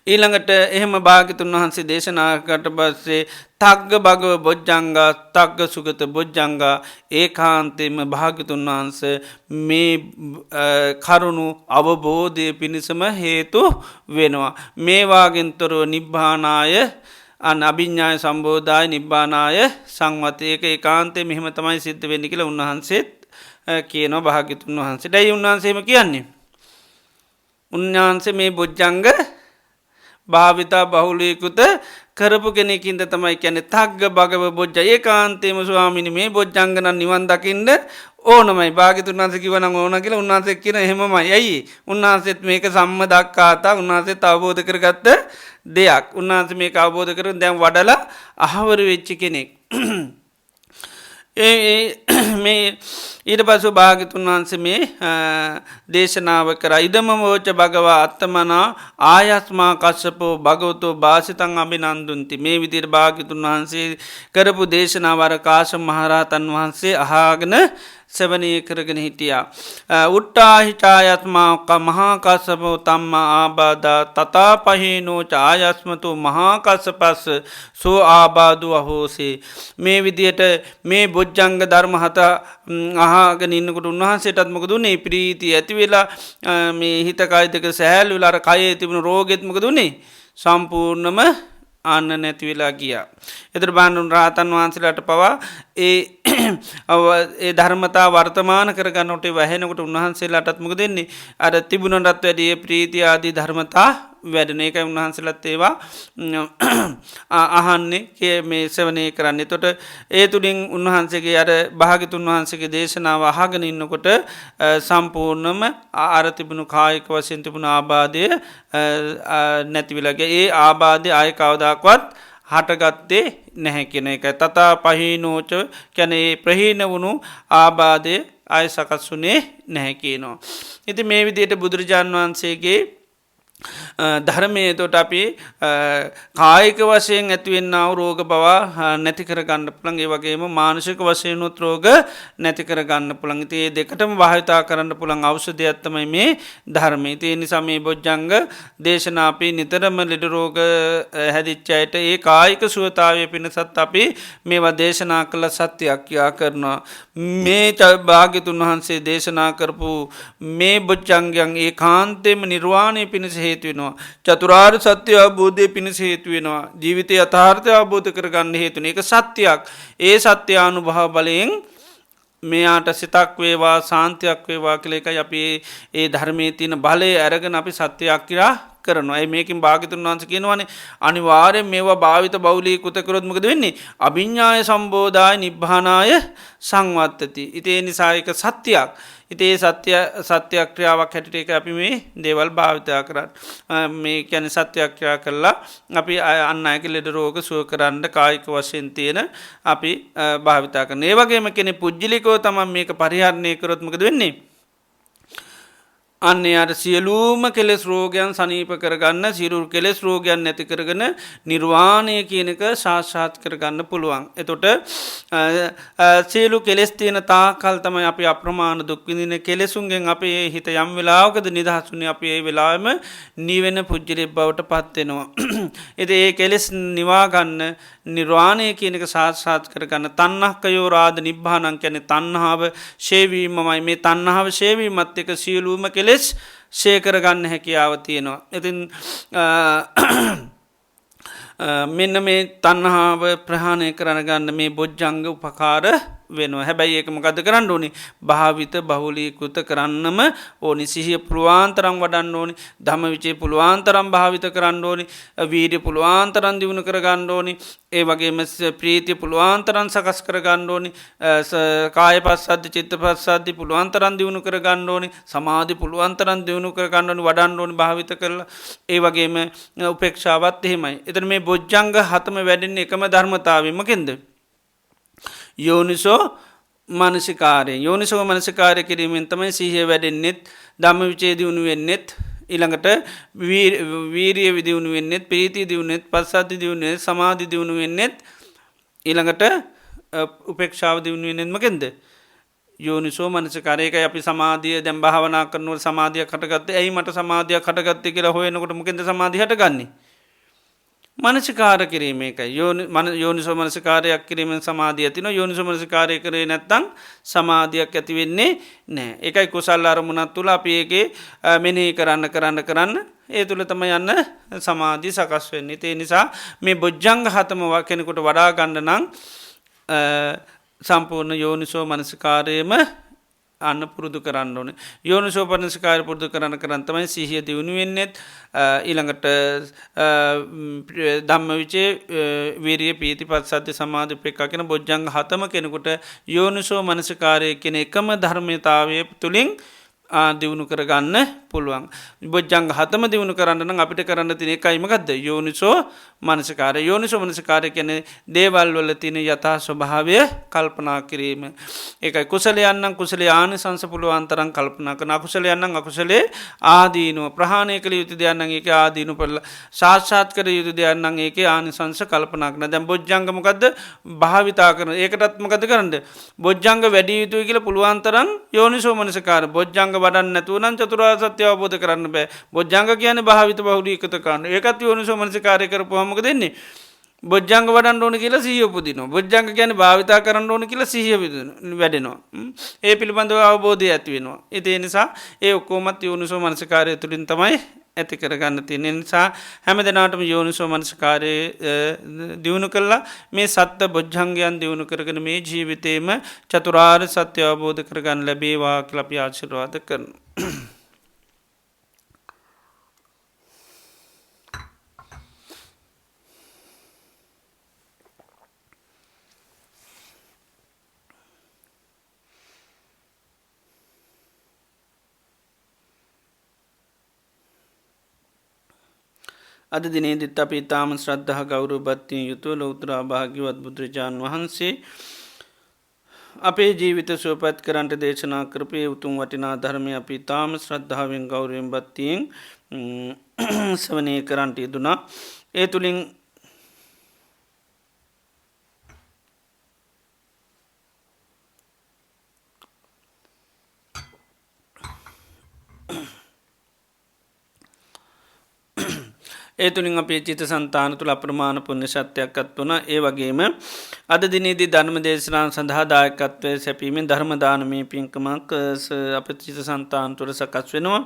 S2: ඊළඟට එහෙම භාග්‍යතුන් වහන්සේ දේශනාකට පස්සේ තග්ග භගව බොජ්ජංගා තග්ග සුගත බොජ්ජංගා ඒකාන්තයෙන්ම භාග්‍යතුන් වහන්සේ මේ කරුණු අවබෝධය පිණිසම හේතු වෙනවා. මේවාගෙන් තොරව නිබ්බානාය අභිඥාය සම්බෝධාය නිබ්බානාය සංවතයක ඒකාන්තය මෙහෙම තමයි සිද්ධ වෙන්නේ කියලා උන්වහන්සේත් කියනවා භාග්‍යතුන් වහන්සේට. ඒ උන්වහන්සේම කියන්නේ උන්වහන්සේ මේ බොජ්ජංග භාවිතා බහුලීකృత කරපු කෙනෙකින්ද තමයි කියන්නේ තග්ග භගව බොජ්ජ ඒකාන්තේම ස්වාමීනි මේ බොජ්ජංග නම් නිවන් දකින්න ඕනමයි. භාග්‍යතුන් වහන්සේ කිව්වනම් ඕන කියලා උන්වහන්සේ කියන එහෙමමයි. ඇයි? උන්වහන්සේත් මේක සම්මදක්කාතා උන්වහන්සේත් අවබෝධ කරගත්ත දෙයක්. උන්වහන්සේ මේක අවබෝධ කරගෙන දැන් වඩලා අහවර වෙච්ච කෙනෙක්. මේ ඊට පසු භාග්‍යතුන් වහන්සේ මේ දේශනාව කරා ඉදම වෝච භගවා අත්තමනා ආයස්මා කස්සපෝ භගවතෝ භාසිතං අභිනන්දුන්ති. මේ විදිහට භාග්‍යතුන් වහන්සේ කරපු දේශනාව අර කාශ්‍යප මහරහතන් වහන්සේ අහගෙන සවනය කරගෙන හිටියා. උට්ටාහිචායත්මා මහා කස්සපෝ තම්මා ආබාධා තථා පහේනෝ ඡායස්මතු මහා කස්සපස්ස සෝ ආබාධු අහෝසේ. මේ විදියට මේ බොජ්ජංග ධර්ම හත අහගෙන ඉන්නකොට උන්වහන්සේටත් මොකද උනේ? ප්‍රීතිය ඇති වෙලා මේ හිත කය දෙක සැහැල්ලු වෙලා අර කයේ තිබුණු රෝගෙත් මොකද උනේ? සම්පූර්ණම අන්න නැති වෙලා ගියා. ඒතර බානුන් රහතන් වහන්සේලාට පවා ඒ ධර්මතා වර්තමාන කරගන්නට වැහෙනකොට උන්වහන්සේලාටත් මොකද වෙන්නේ? අර තිබුණටත් වැඩිය ප්‍රීතිය ආදී ධර්මතා වැඩෙන. ඒකයි උන්වහන්සේලාත් ඒවා අහන්නේ මේ ශ්‍රවණය කරන්නේ. එතකොට ඒ තුලින් උන්වහන්සේගේ අර භාග්‍යතුන් වහන්සේගේ දේශනාව අහගෙන ඉන්නකොට සම්පූර්ණම අර තිබුණු කායික වශයෙන් තිබුණු ආබාධය නැති වෙලා ගියා. ඒ ආබාධය ආය කවදාකවත් හටගත්තේ නැහැ කියන එකයි. තථා පහීනෝච කියන්නේ ප්‍රහීන වුණු ආබාධය ආය සකස් වුණේ නැහැ කියනවා. ඉතින් මේ විදිහට බුදුරජාන් වහන්සේගේ ධර්මයේ තොට අපි කායික වශයෙන් ඇතිවෙන්නාව රෝග බවා නැති කරගන්න පුළන්. ඒ වගේම මානසික වශයනුත් රෝග නැති කරගන්න පුළන්. ඒ දෙකටම භාවිතා කරන්න පුළන් ඖෂධයක් තමයි මේ ධර්මයේ. ඒ නිසා මේ බොජ්ජංග දේශනා අපි නිතරම ලෙඩ රෝග හැදිච්ච අයට ඒ කායික සුවතාවය පිණිසත් අපි මේවා දේශනා කළ සත්‍යයක් ක්‍රියා කරනවා. මේ භාග්‍යතුන් වහන්සේ දේශනා කරපු මේ බොජ්ජංගයන් ඒකාන්තයෙන්ම නිර්වාණය පිණිස හේතු වෙනවා. චතුරාර්ය සත්‍ය අවබෝධය පිණිස හේතු වෙනවා. ජීවිතයේ යථාර්ථය අවබෝධ කරගන්න හේතු වෙන. ඒක සත්‍යයක්. ඒ සත්‍ය අනුභව බලයෙන් මෙයාට සිතක් වේවා සාන්තියක් වේවා කියලා එකයි අපි ඒ ධර්මයේ තියෙන බලය අරගෙන අපි සත්‍යයක් කියලා කරනවා. ඒ මේකෙන් භාග්‍යතුන් වහන්සේ කියනවානේ අනිවාර්යෙන් මේවා භාවිත බෞලීකృత කරොත් මොකද වෙන්නේ? අභිඥාය සම්බෝධාය නිබ්බානාය සංවත්තති. ඉතින් ඒ නිසා ඒක සත්‍යයක්. ඉතින් ඒ සත්‍යක්‍රියාවක් හැටියට ඒක අපි මේ දේවල් භාවිතා කරන්නේ. මේ කියන්නේ සත්‍යක්‍රියා කළා අපි අන් අයගේ ලෙඩ රෝග සුව කරන්න කායික වශයෙන් තියෙන අපි භාවිතා කරනවා. ඒ වගේම කෙනෙක් පුජ්‍යලිකව තමයි මේක පරිහරණය කරොත් මොකද වෙන්නේ? අන්නේ අර සියලූම කෙලෙස් රෝගයන් සනීප කරගන්න සිරු කෙලෙස් රෝගයන් නැති කරගෙන නිර්වාණය කියනක ශාශ්ාත් කරගන්න පුළුවන්. එතොට සියලු කෙස් තියෙන තාකල් තමයි අපි අප්‍රමාණ දුක්විදින කෙලෙසුන්ගෙන් අපේ හිත යම් වෙලාවකද නිදහසුනි අපි ඒ වෙලාම නිවෙන පුද්ජිරෙක් බවට පත්වෙනවා. එති ඒ කෙලෙස් නිවාගන්න නිර්වාණය කියනක ශාශ්ාත් කරගන්න තන්නහකයෝ රාධ නිබ්භානං කැනෙ තන්නාව ශේවීමමයි මේ තන්නාව ශේවීමත් එක සියලූම කෙලෙස් ශේකරගන්න හැකියාව තියෙනවා. ඉතින් මෙන්න මේ තන්නහාාව ප්‍රහාණය කරනගන්න මේ බොජ්ජංග උපකාර වෙනවා. හැබැයි ඒක මොකද කරන්න ඕනි භාවිත බහුලීකෘත කරන්නම ඕනි සිහිය පුළුවන්තරම් වඩන්න ඕනි ධම විචේ පුළුවන්තරම් භාවිත කරන්න ඕනි වීඩිය පුළුවන්තරන් දියුණු කරගන්න ඕනි ඒ වගේම ප්‍රීතිය පුළුවන්තරන් සකස් කරගන්න ඕනි කාය පස්සද්ධ චිත්ත පස්සද්ධි පුළුවන්තරන් දියුණු කරගන්න ඕනි සමාධි පුළුවන්තරන් දියුණු කරගන්න ඕනි වඩන්න ඕනි භාවිත කරලා ඒ වගේම උපේක්ෂාවත් එහෙමයි. එතන මේ බොජ්ජංග හතම වැඩෙන්නේ එකම ධර්මතාවයමකින්ද යෝනිසෝ මනසිකාරය යෝනිසෝ මනසිකාරය කිරීමෙන් තමයි සිහිය වැඩෙන්නෙත් ධම්ම විචේ දියුණු වෙන්නෙත් ඉළඟට වීරිය විදිවුණු වෙන්නෙත් ප්‍රීති දියුණෙත් පස්සද්ධි දියුණේ සමාධි දියුණු වෙන්නෙත් ඊළඟට උපේක්ෂාව දියුණු වෙන්නෙත්මකෙන්ද යෝනිසෝ මනසිකාරයකයි අපි සමාධිය දැම් භාවනා කරනුව සමාධිය කටගත්ත ඇයි මට සමාධයක් කටගත්ත කියලා හොයනකොට මොකෙද සමාධිහට ගන්නේ මනසිකාර කිරීමේකයි යෝනිසෝ මනසිකාරයක් කිරීමෙන් සමාධිය තින යෝනිසෝ මනසිකාරය කරේ නැත්තං සමාධයක් ඇතිවෙන්නේ නෑ එකයි කුසල් අරමුණත් තුළ අපි ඒගේ මෙනෙහි කරන්න ඒ තුළ තම යන්න සමාධී සකස් වෙන්නේ ඒ නිසා මේ බොජ්ජංග හතමවා කෙනෙකුට වඩා ගණ්ඩනං සම්පූර්ණ යෝනිසෝ මනසිකාරයම අන්න පුරුදු කරන්න ඕන යෝනු සෝපනසිකාර පුරුදු කරන්නතමයි සිහිය දියුණු වෙන්නෙත් ඊළඟට දම්ම විචේ වීරිය පීති පත්සද්ධ සමාධිපයක්කෙන බොජ්ජංග හතම කෙනෙකුට යෝනිසෝ මනසිකාරය කෙන එකම ධර්මතාවය තුළින් දියුණු කරගන්න පුළුවන් බොජ්ජංග හතම දියුණු කරන්න අපිට කරන්න තින එකයිමකක්ද යෝනිසෝ මනසිකාර යෝනිසෝ මනසිකාරය කැන දේවල් වල තින යථා ස්වභාවය කල්පනා කිරීම ඒකයි කුසලයන්නම් කුසලේ ආනි සංස පුළුවන්තරන් කල්පනා කන අකුසලයන්නම් අකුසලේ ආදීනුව ප්‍රහණය කළ යුතු දෙයන්නම් ඒක ආදීනු පරල ශාශ්ාත් කර යුතු දෙයන්නම් ඒක ආනි සංස කල්පනා කන දැම් බොජ්ජංගමකක්ද භාවිතා කරන ඒකටත්මකද කරන්න බොජ්ජංග වැඩිය යුතුයි කියල පුළුවන්තරන් යෝනිසෝ මනසිකාර බොජ්ජංග වඩන්න නැතුවනන් චතුරා සත්‍ය අවබෝධ කරන්න බෑ බොජ්ජංග කියන භාවිත බහුලි එකත කරන්න ඒකත් යෝනිසෝ මනසිකාරය කරපුහමක දෙන්නේ බොජ්ජංග වඩන්න ඕන කියලා සිහිය උපදින බොජ්ජංග කියන භාවිතා කරන්න ඕන කියලා සිහිය වැඩෙනවා ඒ පිළිබඳව අවබෝධය ඇති වෙනවා ඒ නිසා ඒ ඔක්කෝමත් යෝනිසෝ මනසිකාරය තුළින් තමයි ඇති කරගන්න තියෙන නිසා හැම දෙනාටම යෝනිසෝ මනසිකාරය දියුණු කල්ලා මේ සත්ත බොජ්ජංගයන් දියුණු කරගෙන මේ ජීවිතේම චතුරාර් සත්‍ය අවබෝධ කරගන්න ලැබේවා කලපි ආශිර්වාද කරන. අද දිනේදිත් අපි ඉතාම ශ්‍රද්ධහ ගෞරු භත්තිය යුතුව ලොවතුරා භාග්‍යවත් බුදුරජාණන් වහන්සේ අපේ ජීවිත සුවපත් කරන්ට දේශනා කරපය උතුම් වටිනා ධර්මය අපි ඉතාම ශ්‍රද්ධාවෙන් ගෞරයෙන් බත්තියෙන් සවනය කරන්ට යෙදුනා ඒ තුළින් ඒ තුළින් අපේ චිත සන්තාන තුළ අප්‍රමාණ පුුණ්‍ය ශත්‍යයක්කත් වන ඒ වගේම අද දිනේදී ධර්ම දේශනාන් සඳහා දායකත්වය සැපීමෙන් ධර්මදානමය පින්කමක් අප චිත සන්තාන තුළ සකස් වෙනවා.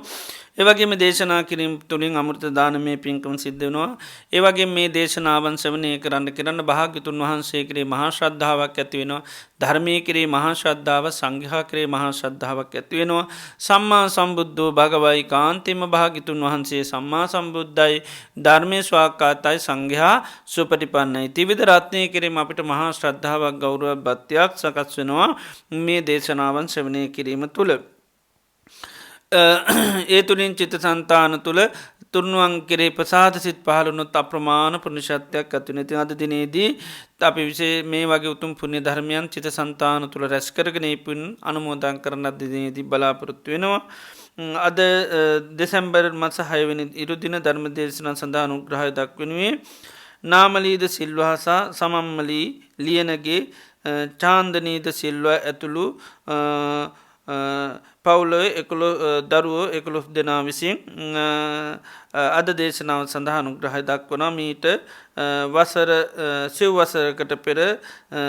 S2: ඒවගේම දේශනා කිරීම තුළින් අමුෘත දානමය පින්කම සිද්ධ වෙනවා. ඒවගේ මේ දේශනාවන් සවනය කරන්න භාග්‍යතුන් වහන්සේ කරේ මහා ශ්‍රද්ධාවක් ඇති වෙනවා. ධර්මය කරේ මහා ශ්‍රද්ධාව සංඝයා කරේ මහා ශ්‍රද්ධාවක් ඇති වෙනවා. සම්මා සම්බුද්ධෝ භගවයි කාන්තිම භාගිතුන් වහන්සේ සම්මා සම්බුද්ධයි ධර්මය ස්වාකාතයි සංඝයා සුපටිපන්නයි. තිවිධ රත්නය කිරීම අපිට මහා ශ්‍රද්ධාවක් ගෞරුව භත්‍යයක් සකස් වෙනවා මේ දේශනාවන් සවනය කිරීම තුළ. ඒ තුළින් චිත සන්තාන තුළ තුරුණුවන් කෙරේ ප්‍රසාද සිත් පහළුණොත් අප්‍රමාණ පුරුෂත්වයක් ඇතිවෙන. ඉතින් අද දිනේදී අපි විශේ මේ වගේ උතුම් පුණ්‍ය ධර්මයන් චිත සන්තාන තුළ රැස් කරගෙන පුන් අනුමෝදන් කරන අද දිනේදී බලාපොරොත්තු වෙනවා. අද දෙසැම්බර් මස 6 වෙනි ඉරුදින ධර්ම දේශනා සඳහා අනුග්‍රහය දක්වනුයේ නාමලීද සිල්වා සහ සමම්මලී ලියනගේ චාන්දනීද සිල්වා ඇතුළු පවුලොය දරුවෝ 11 දෙනා විසින් අද දේශනාව සඳහා අනුග්‍රහය දක්වනවා. මීට වසර සිව් වසරකට පෙර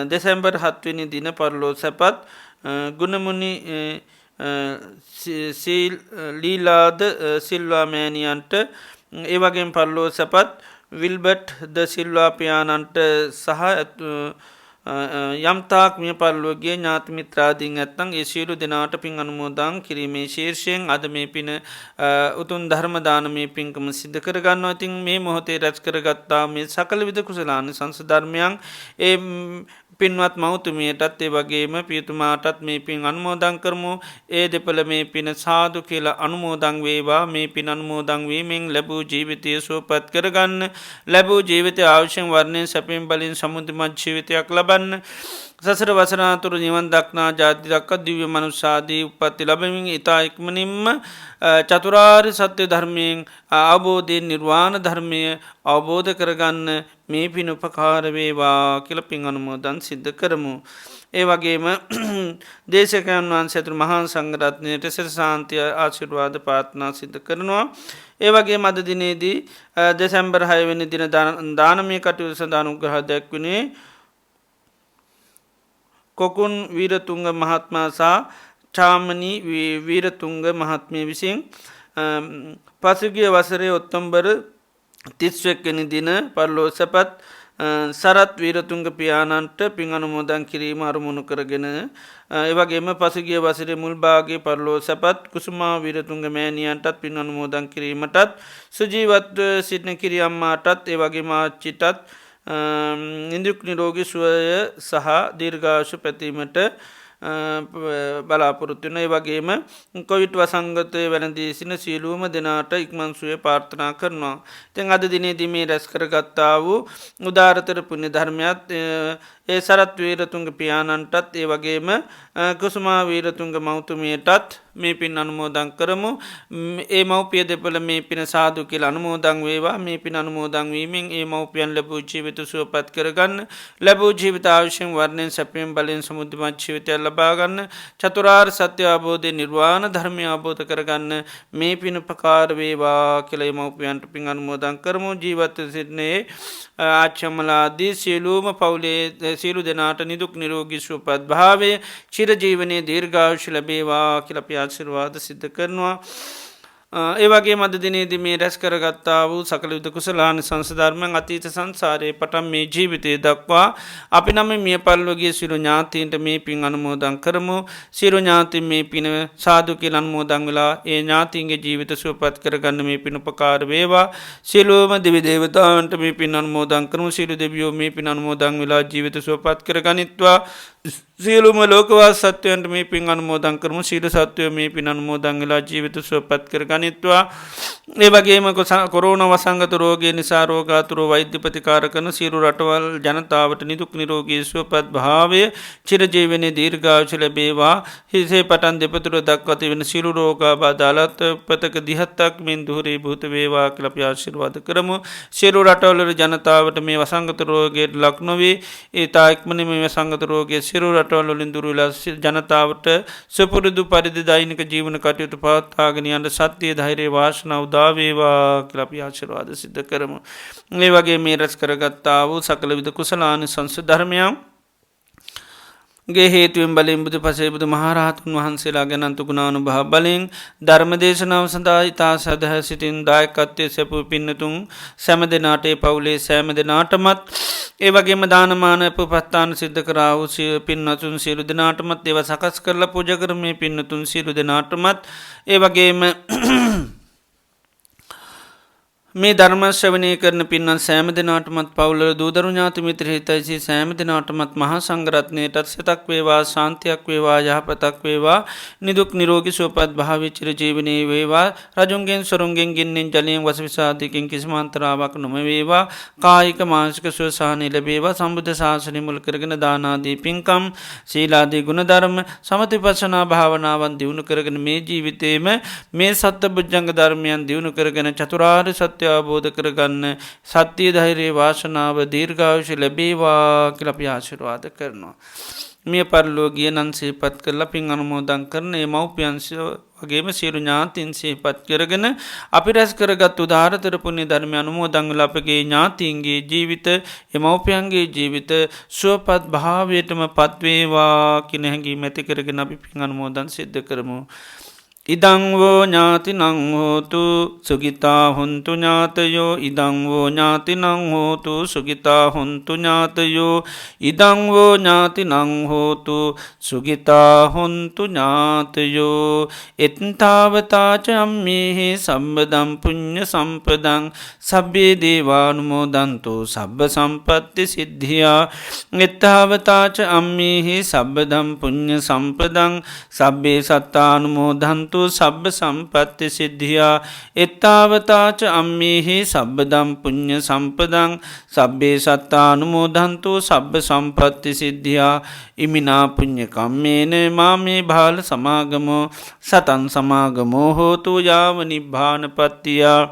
S2: දෙසැම්බර් 7 වෙනි දින පරලෝ සැපත් ගුණමුණි ලීලාද සිල්වා මෑණියන්ට ඒ වගේම පරලෝ සැපත් විල්බට් ද සිල්වා පියාණන්ට සහ යම්තාක් මිය පරලෝකයේ ඥාති මිත්‍රාදීන් ඇත්තන් ඒ සියලු දෙනාට පින් අනුමෝදන් කිරීමේ ශීර්ෂයෙන් අද මේ පින උතුම් ධර්ම දානමය පින්කම සිද්ධ කරගන්නවා. ඉතින් මේ මොහොතේ රැස් කරගත්තා මේ සකල විද කුසලානිසංස ධර්මයන් ඒ පින්වත් මෞතුමියටත් ඒ වගේම පියතුමාටත් මේ පින් අනුමෝදන් කරමු. ඒ දෙපළ මේ පින සාදු කියලා අනුමෝදන් වේවා. මේ පින් අනුමෝදන් වීමෙන් ලැබූ ජීවිතය සුවපත් කරගන්න, ලැබූ ජීවිතය ආයුෂෙන් වර්ණයෙන් සැපෙන් බලෙන් සමුද්‍රමත් ජීවිතයක් ලබන්න, සසර වසනාතුරු නිවන් දක්නා ජාති දක්වා දිව්‍ය මනුෂ්‍යාදී උප්පත්ති ලැබෙමින් ඉතා ඉක්මනින්ම චතුරාර්ය සත්‍ය ධර්මයෙන් අවබෝධයෙන් නිර්වාණ ධර්මය අවබෝධ කරගන්න මේ පින් උපකාර වේවා කියලා පින් අනුමෝදන් සිද්ධ කරමු. ඒ වගේම දේශකයන් වහන්සේ ඇතුළු මහා සංඝරත්නයට සිත ශාන්තිය ආශිර්වාද ප්‍රාර්ථනා සිද්ධ කරනවා. ඒ වගේම අද දිනේදී දෙසැම්බර් 6 වෙනි දින දානමය කටයුතු සඳහා අනුග්‍රහ දැක්වුණේ කොකුන් වීරතුංග මහත්මයා සහ චාමනී වීරතුංග මහත්මිය විසින් පසුගිය වසරේ ඔක්තෝබර් 31 වෙනි දින පරලෝ සැපත් සරත් වීරතුංග පියාණන්ට පින් අනුමෝදන් කිරීම අරමුණු කරගෙන ඒ වගේම පසුගිය වසරේ මුල් භාගයේ පරලෝ සැපත් කුසුමා වීරතුංග මෑණියන්ටත් පින් අනුමෝදන් කිරීමටත් සුජීවත්ව සිටින කිරියම්මාටත් ඒ වගේම ආච්චිටත් ඉන්ද්‍රිය නිරෝගී සුවය සහ දීර්ඝායුෂ පැතීමට බලාපොරොත්තු වෙන. ඒ වගේම කොවිඩ් වසංගතය වැළඳී සිටින සියලුම දෙනාට ඉක්මන් සුවය ප්‍රාර්ථනා කරනවා. ඉතින් අද දිනේදී මේ රැස් කරගත්තා වූ උදාරතර පුණ්‍ය ධර්මයත් ඒ සරත් වීරතුංග පියාණන්ටත් ඒ වගේම කුසුමා වීරතුංග මෞතුමියටත් මේ පින් අනුමෝදන් කරමු. ඒ මව්පිය දෙපළ මේ පින සාදු කියලා අනුමෝදන් වේවා. මේ පින් අනුමෝදන් වීමෙන් ඒ මව්පියන් ලැබූ ජීවිත සුවපත් කරගන්න, ලැබූ ජීවිත ආයුෂෙන් වර්ණයෙන් සැපයෙන් බලෙන් සමුද්‍රමත් ජීවිතයක් ලබා ගන්න, චතුරාර්ය සත්‍ය අවබෝධයෙන් නිර්වාණ ධර්මය අවබෝධ කරගන්න මේ පින උපකාර වේවා කියලා ඒ මව්පියන්ට පින් අනුමෝදන් කරමු. ජීවත් සිටිනේ ආච්චම්මලාදී සියලුම පවුලේ සියලු දෙනාට නිදුක් නිරෝගී සුවපත් භාවය, චිරජීවනයේ දීර්ඝායුෂ ලැබේවා කියලා අපි ආශිර්වාද සිද්ධ කරනවා. ඒ වගේ මද දිනේදී මේ රැස් කරගත්තා වූ සකල විද කුසලානිසංස ධර්මයන් අතීත සංසාරයේ පටන් මේ ජීවිතයේ දක්වා අපි නම් මිය පරලෝකීය සියලු ඥාතීන්ට මේ පින් අනුමෝදන් කරමු. සියලු ඥාතීන් මේ පින සාදු කියලා අනුමෝදන් වෙලා ඒ ඥාතීන්ගේ ජීවිත සුවපත් කරගන්න මේ පින උපකාර වේවා. සියලුම දෙවි දේවතාවන්ට මේ පින් අනුමෝදන් කරමු. සියලු දෙවියෝ මේ පින් අනුමෝදන් වෙලා ජීවිත සුවපත් කරගනිත්වා. සියලුම ලෝකවාසී සත්වයන්ට මේ පින් අනුමෝදන් කරමු. සියලු සත්වයෝ මේ පින් අනුමෝදන් වෙලා ජීවිත සුවපත් කරගනිත්වා. ඒ වගේම කොරෝනා වසංගත රෝගය නිසා රෝගාතුරව වෛද්‍ය ප්‍රතිකාර කරන සියලු රටවල් ජනතාවට නිදුක් නිරෝගී සුවපත් භාවය, චිරජීවනයේ දීර්ඝායුෂ ලැබේවා. හිසේ පටන් දෙපතුල දක්වා තිබෙන සියලු රෝගාබාධ අලතපතක දිහත්තක් මෙන් දුරීභූත වේවා කියලා අපි ආශිර්වාද කරමු. සියලු රටවල ජනතාවට මේ වසංගත රෝගයට ලක් නොවේ. ඒ තායික්මනේ මේ වසංගත රෝගයේ සියලු රටවල් වලින් දුර වෙලා ජනතාවට සුපුරුදු පරිදි දෛනික ජීවන කටයුතු පවත්වාගෙන යන්න සත්‍ය ධෛර්ය වාසනාව උදා වේවා කියලා අපි ආශිර්වාද සිද්ධ කරමු. මේ වගේ මේ රැස් කරගත්තා වූ සකල විද කුසලානිසංස ධර්මයන් ගේ හේතුවෙන් බලෙන් බුදු පසේ බුදු මහරහතුන් වහන්සේලා ගැන අනන්ත ගුණානුභාව බලෙන් ධර්ම දේශනාව සඳහා ඉතා සදහ සිටින් දායකත්වයේ සැපූ පින්නතුන් සෑම දෙනාට ඒ පවුලේ සෑම දෙනාටමත් ඒ වගේම දානමාන උපස්ථාන සිද්ධ කරා වූ පින්වතුන් සියලු දෙනාටමත් ඒවා සකස් කරලා පූජා කරන මේ පින්නතුන් සියලු දෙනාටමත් ඒ වගේම මේ ධර්මශ්‍රවනය කරන පින්නන් සෑම දෙනාටමත් පවුල දූදරු ඥාති මිත්‍ර හිතයිසි සෑම දෙනාටමත් මහා සංගරත්නයටත් සතක් වේවා ශාන්තියක් වේවා යහපතක් වේවා නිදුක් නිරෝගි සුවපත් භාවිචිර ජීවනයේ වේවා රජුන්ගෙන් සොරුන්ගෙන් ගින්නෙන් ජලයෙන් වසවිසාධයකින් කිසිමන්තරාවක් නොම වේවා කායික මාංසික සුවසාහනය ලැබේවා සම්බුද්ධ ශාසනය මුල් කරගෙන දානාදී පින්කම් ශීලාදී ගුණධර්ම සමතිපස්සනා භාවනාවන් දියුණු කරගෙන මේ ජීවිතේම මේ සත්ත බුද්ධංග ධර්මයන් දියුණු කරගෙන චතුරාර්ය සත්‍ය අවබෝධ කරගන්න සත්‍යය ධෛර්යයේ වාසනාව දීර්ඝායුෂ ලැබේවා කියලා අපි ආශිර්වාද කරනවා. මිය පරලෝකීය නන් සිහිපත් කරලා පින් අනුමෝදන් කරන මේ මව්පියන් වගේම සියලු ඥාතීන් සිහිපත් කරගෙන අපි රැස් කරගත් උදාාරතර පුණ්‍ය ධර්ම අනුමෝදන් වෙලා අපගේ ඥාතීන්ගේ ජීවිත මව්පියන්ගේ ජීවිත සුවපත් භාවයටම පත්වේවා කියන හැඟීම ඇති කරගෙන අපි පින් අනුමෝදන් සිද්ධ කරමු. ඉදංවෝ ඥාති නංහෝතු සුගිතා හොන්තු ඥාතයෝ ඉදංවෝ ඥාති නංහෝතු සුගිතා හොන්තු ඥාතයෝ ඉදංවෝ ඥාති නංහෝතු සුගිතා හොන්තු ඥාතයෝ එත්තාවතාච අම්මේහි සම්බදම් පුඤ්ඤ සම්පදං සබ්බේ දේවානුමෝදන්තෝ සබ්බ සම්පත්ති සිද්ධියා එත්තාවතාච අම්මේහි සබ්බදම් පුඤ්ඤ සම්පදං සබ්බේ සත්තානුමෝදන්තෝ සබ්බ සම්පත්ති සිද්ධියා එත්තාවතාච අම්මේහි සබ්බදම් පුඤ්ඤ සම්පදං සබ්බේ සත්තානුමෝදන්තෝ සබ්බ සම්පත්ති සිද්ධියා ඉමිනා පුඤ්ඤ කම්මේන මාමේ බාල සමාගමෝ සතං සමාගමෝ හෝතු යාව නිබ්බානපත්තියා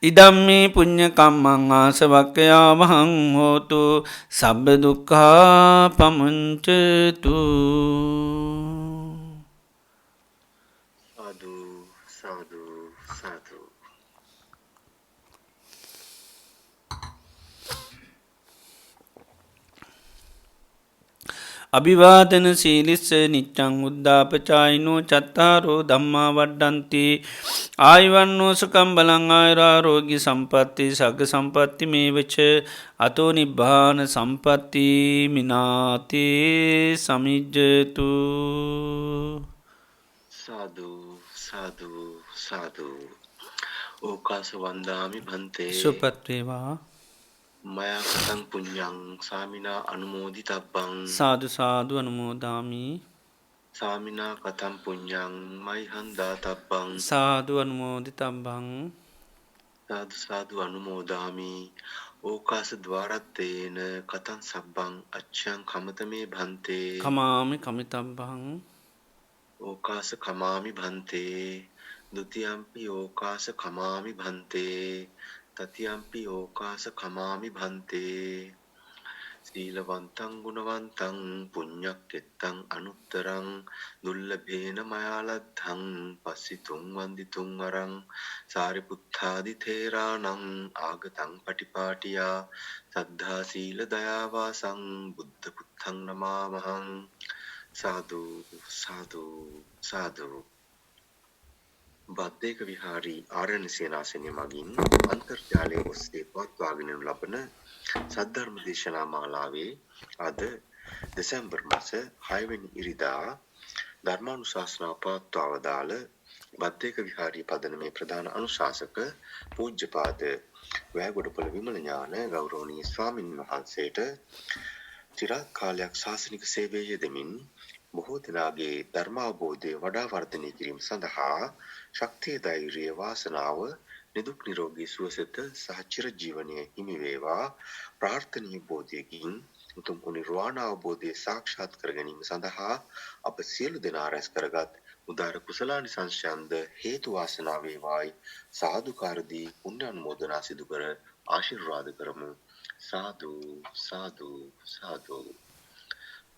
S2: ඉදම්මේ පුඤ්ඤ කම්මං ආසවක්ඛයා වහං හෝතු සබ්බ දුක්ඛා පමුඤ්චතු.
S1: සාදු සාදු.
S2: අභිවාදන සීලිස්ස නිච්ඡං උද්ධාපචායිනෝ චත්තාරෝ ධම්මා වඩ්ඩන්ති ආයුවන්නෝ සුඛං බලං ආයුරාෝග්‍ය සම්පatti සග්ග සම්පatti මේවච අතෝ නිබ්බාන සම්පatti මිනාති සමිජ්ජතු.
S1: සාදු සාදු සාදු. ඕකාස වන්දාමි භන්තේ
S2: සුපත් වේවා.
S1: මයා කතං පුඤ්ඤං සාමිනා අනුමෝදිතබ්බං
S2: සාදු සාදු අනුමෝදාමි.
S1: සාමිනා කතං පුඤ්ඤං මයිහං දාතබ්බං
S2: සාදු අනුමෝදිතබ්බං.
S1: සාදු සාදු අනුමෝදාමි. ඕකාස ద్వාරත්තේන කතං සබ්බං අච්ඡං කමතමේ භන්තේ
S2: කමාමි කමිතබ්බං.
S1: ඕකාස කමාමි භන්තේ ဒ ුතියම්පි ඕකාස කමාමි භන්තේ තතියම්පි ඕකාස කමාමි භන්තේ. සීලවන්තං ගුණවන්තං පුඤ්ඤක්කෙත්තං අනුත්තරං දුල්ලභේන මයාලද්ධං පස්සිතුං වන්දිතුං වරං සාරිපුත්තාදි තේරාණං ආගතං පටිපාටියා සද්ධා සීල දයාවාසං බුද්ධ පුත්තං නමාමහං. සාදු සාදු සාදු. බද්දේක විහාරී ආරණ්‍ය සේනාසනය මගින් අන්තර්ජාලය ඔස්සේ පවත්වාගෙන ලබන සද්ධර්ම දේශනා මාලාවේ අද දෙසැම්බර් මාස 6 වෙනි ඉරිදා ධර්මානුශාසනාව පවත්වා වදාළ බද්දේක විහාරී පදනමේ ප්‍රධාන අනුශාසක පූජ්‍යපාද වැයගොඩපොළ විමල ඥාන ගෞරවනීය ස්වාමීන් වහන්සේට চিරාත් කාලයක් ශාසනික සේවයේ යෙදමින් බොහෝ දෙනාගේ ධර්මාවබෝධය වඩා වර්ධනය කිරීම සඳහා ශක්තිය ධෛර්යය වාසනාව නිදුක් නිරෝගී සුවසත සහ චිර ජීවනයේ හිමි වේවා ප්‍රාර්ථනීය බෝධියකින් උතුම් නිර්වාණ අවබෝධය සාක්ෂාත් කර ගැනීම සඳහා අප සියලු දෙනා රැස් කරගත් උදාර කුසලානිසංසයන්ද හේතු වාසනා වේවායි සාදුකාර දී පුණ්‍ය අනුමෝදනා සිදු කර ආශිර්වාද කරමු. සාදු සාදු සාදු.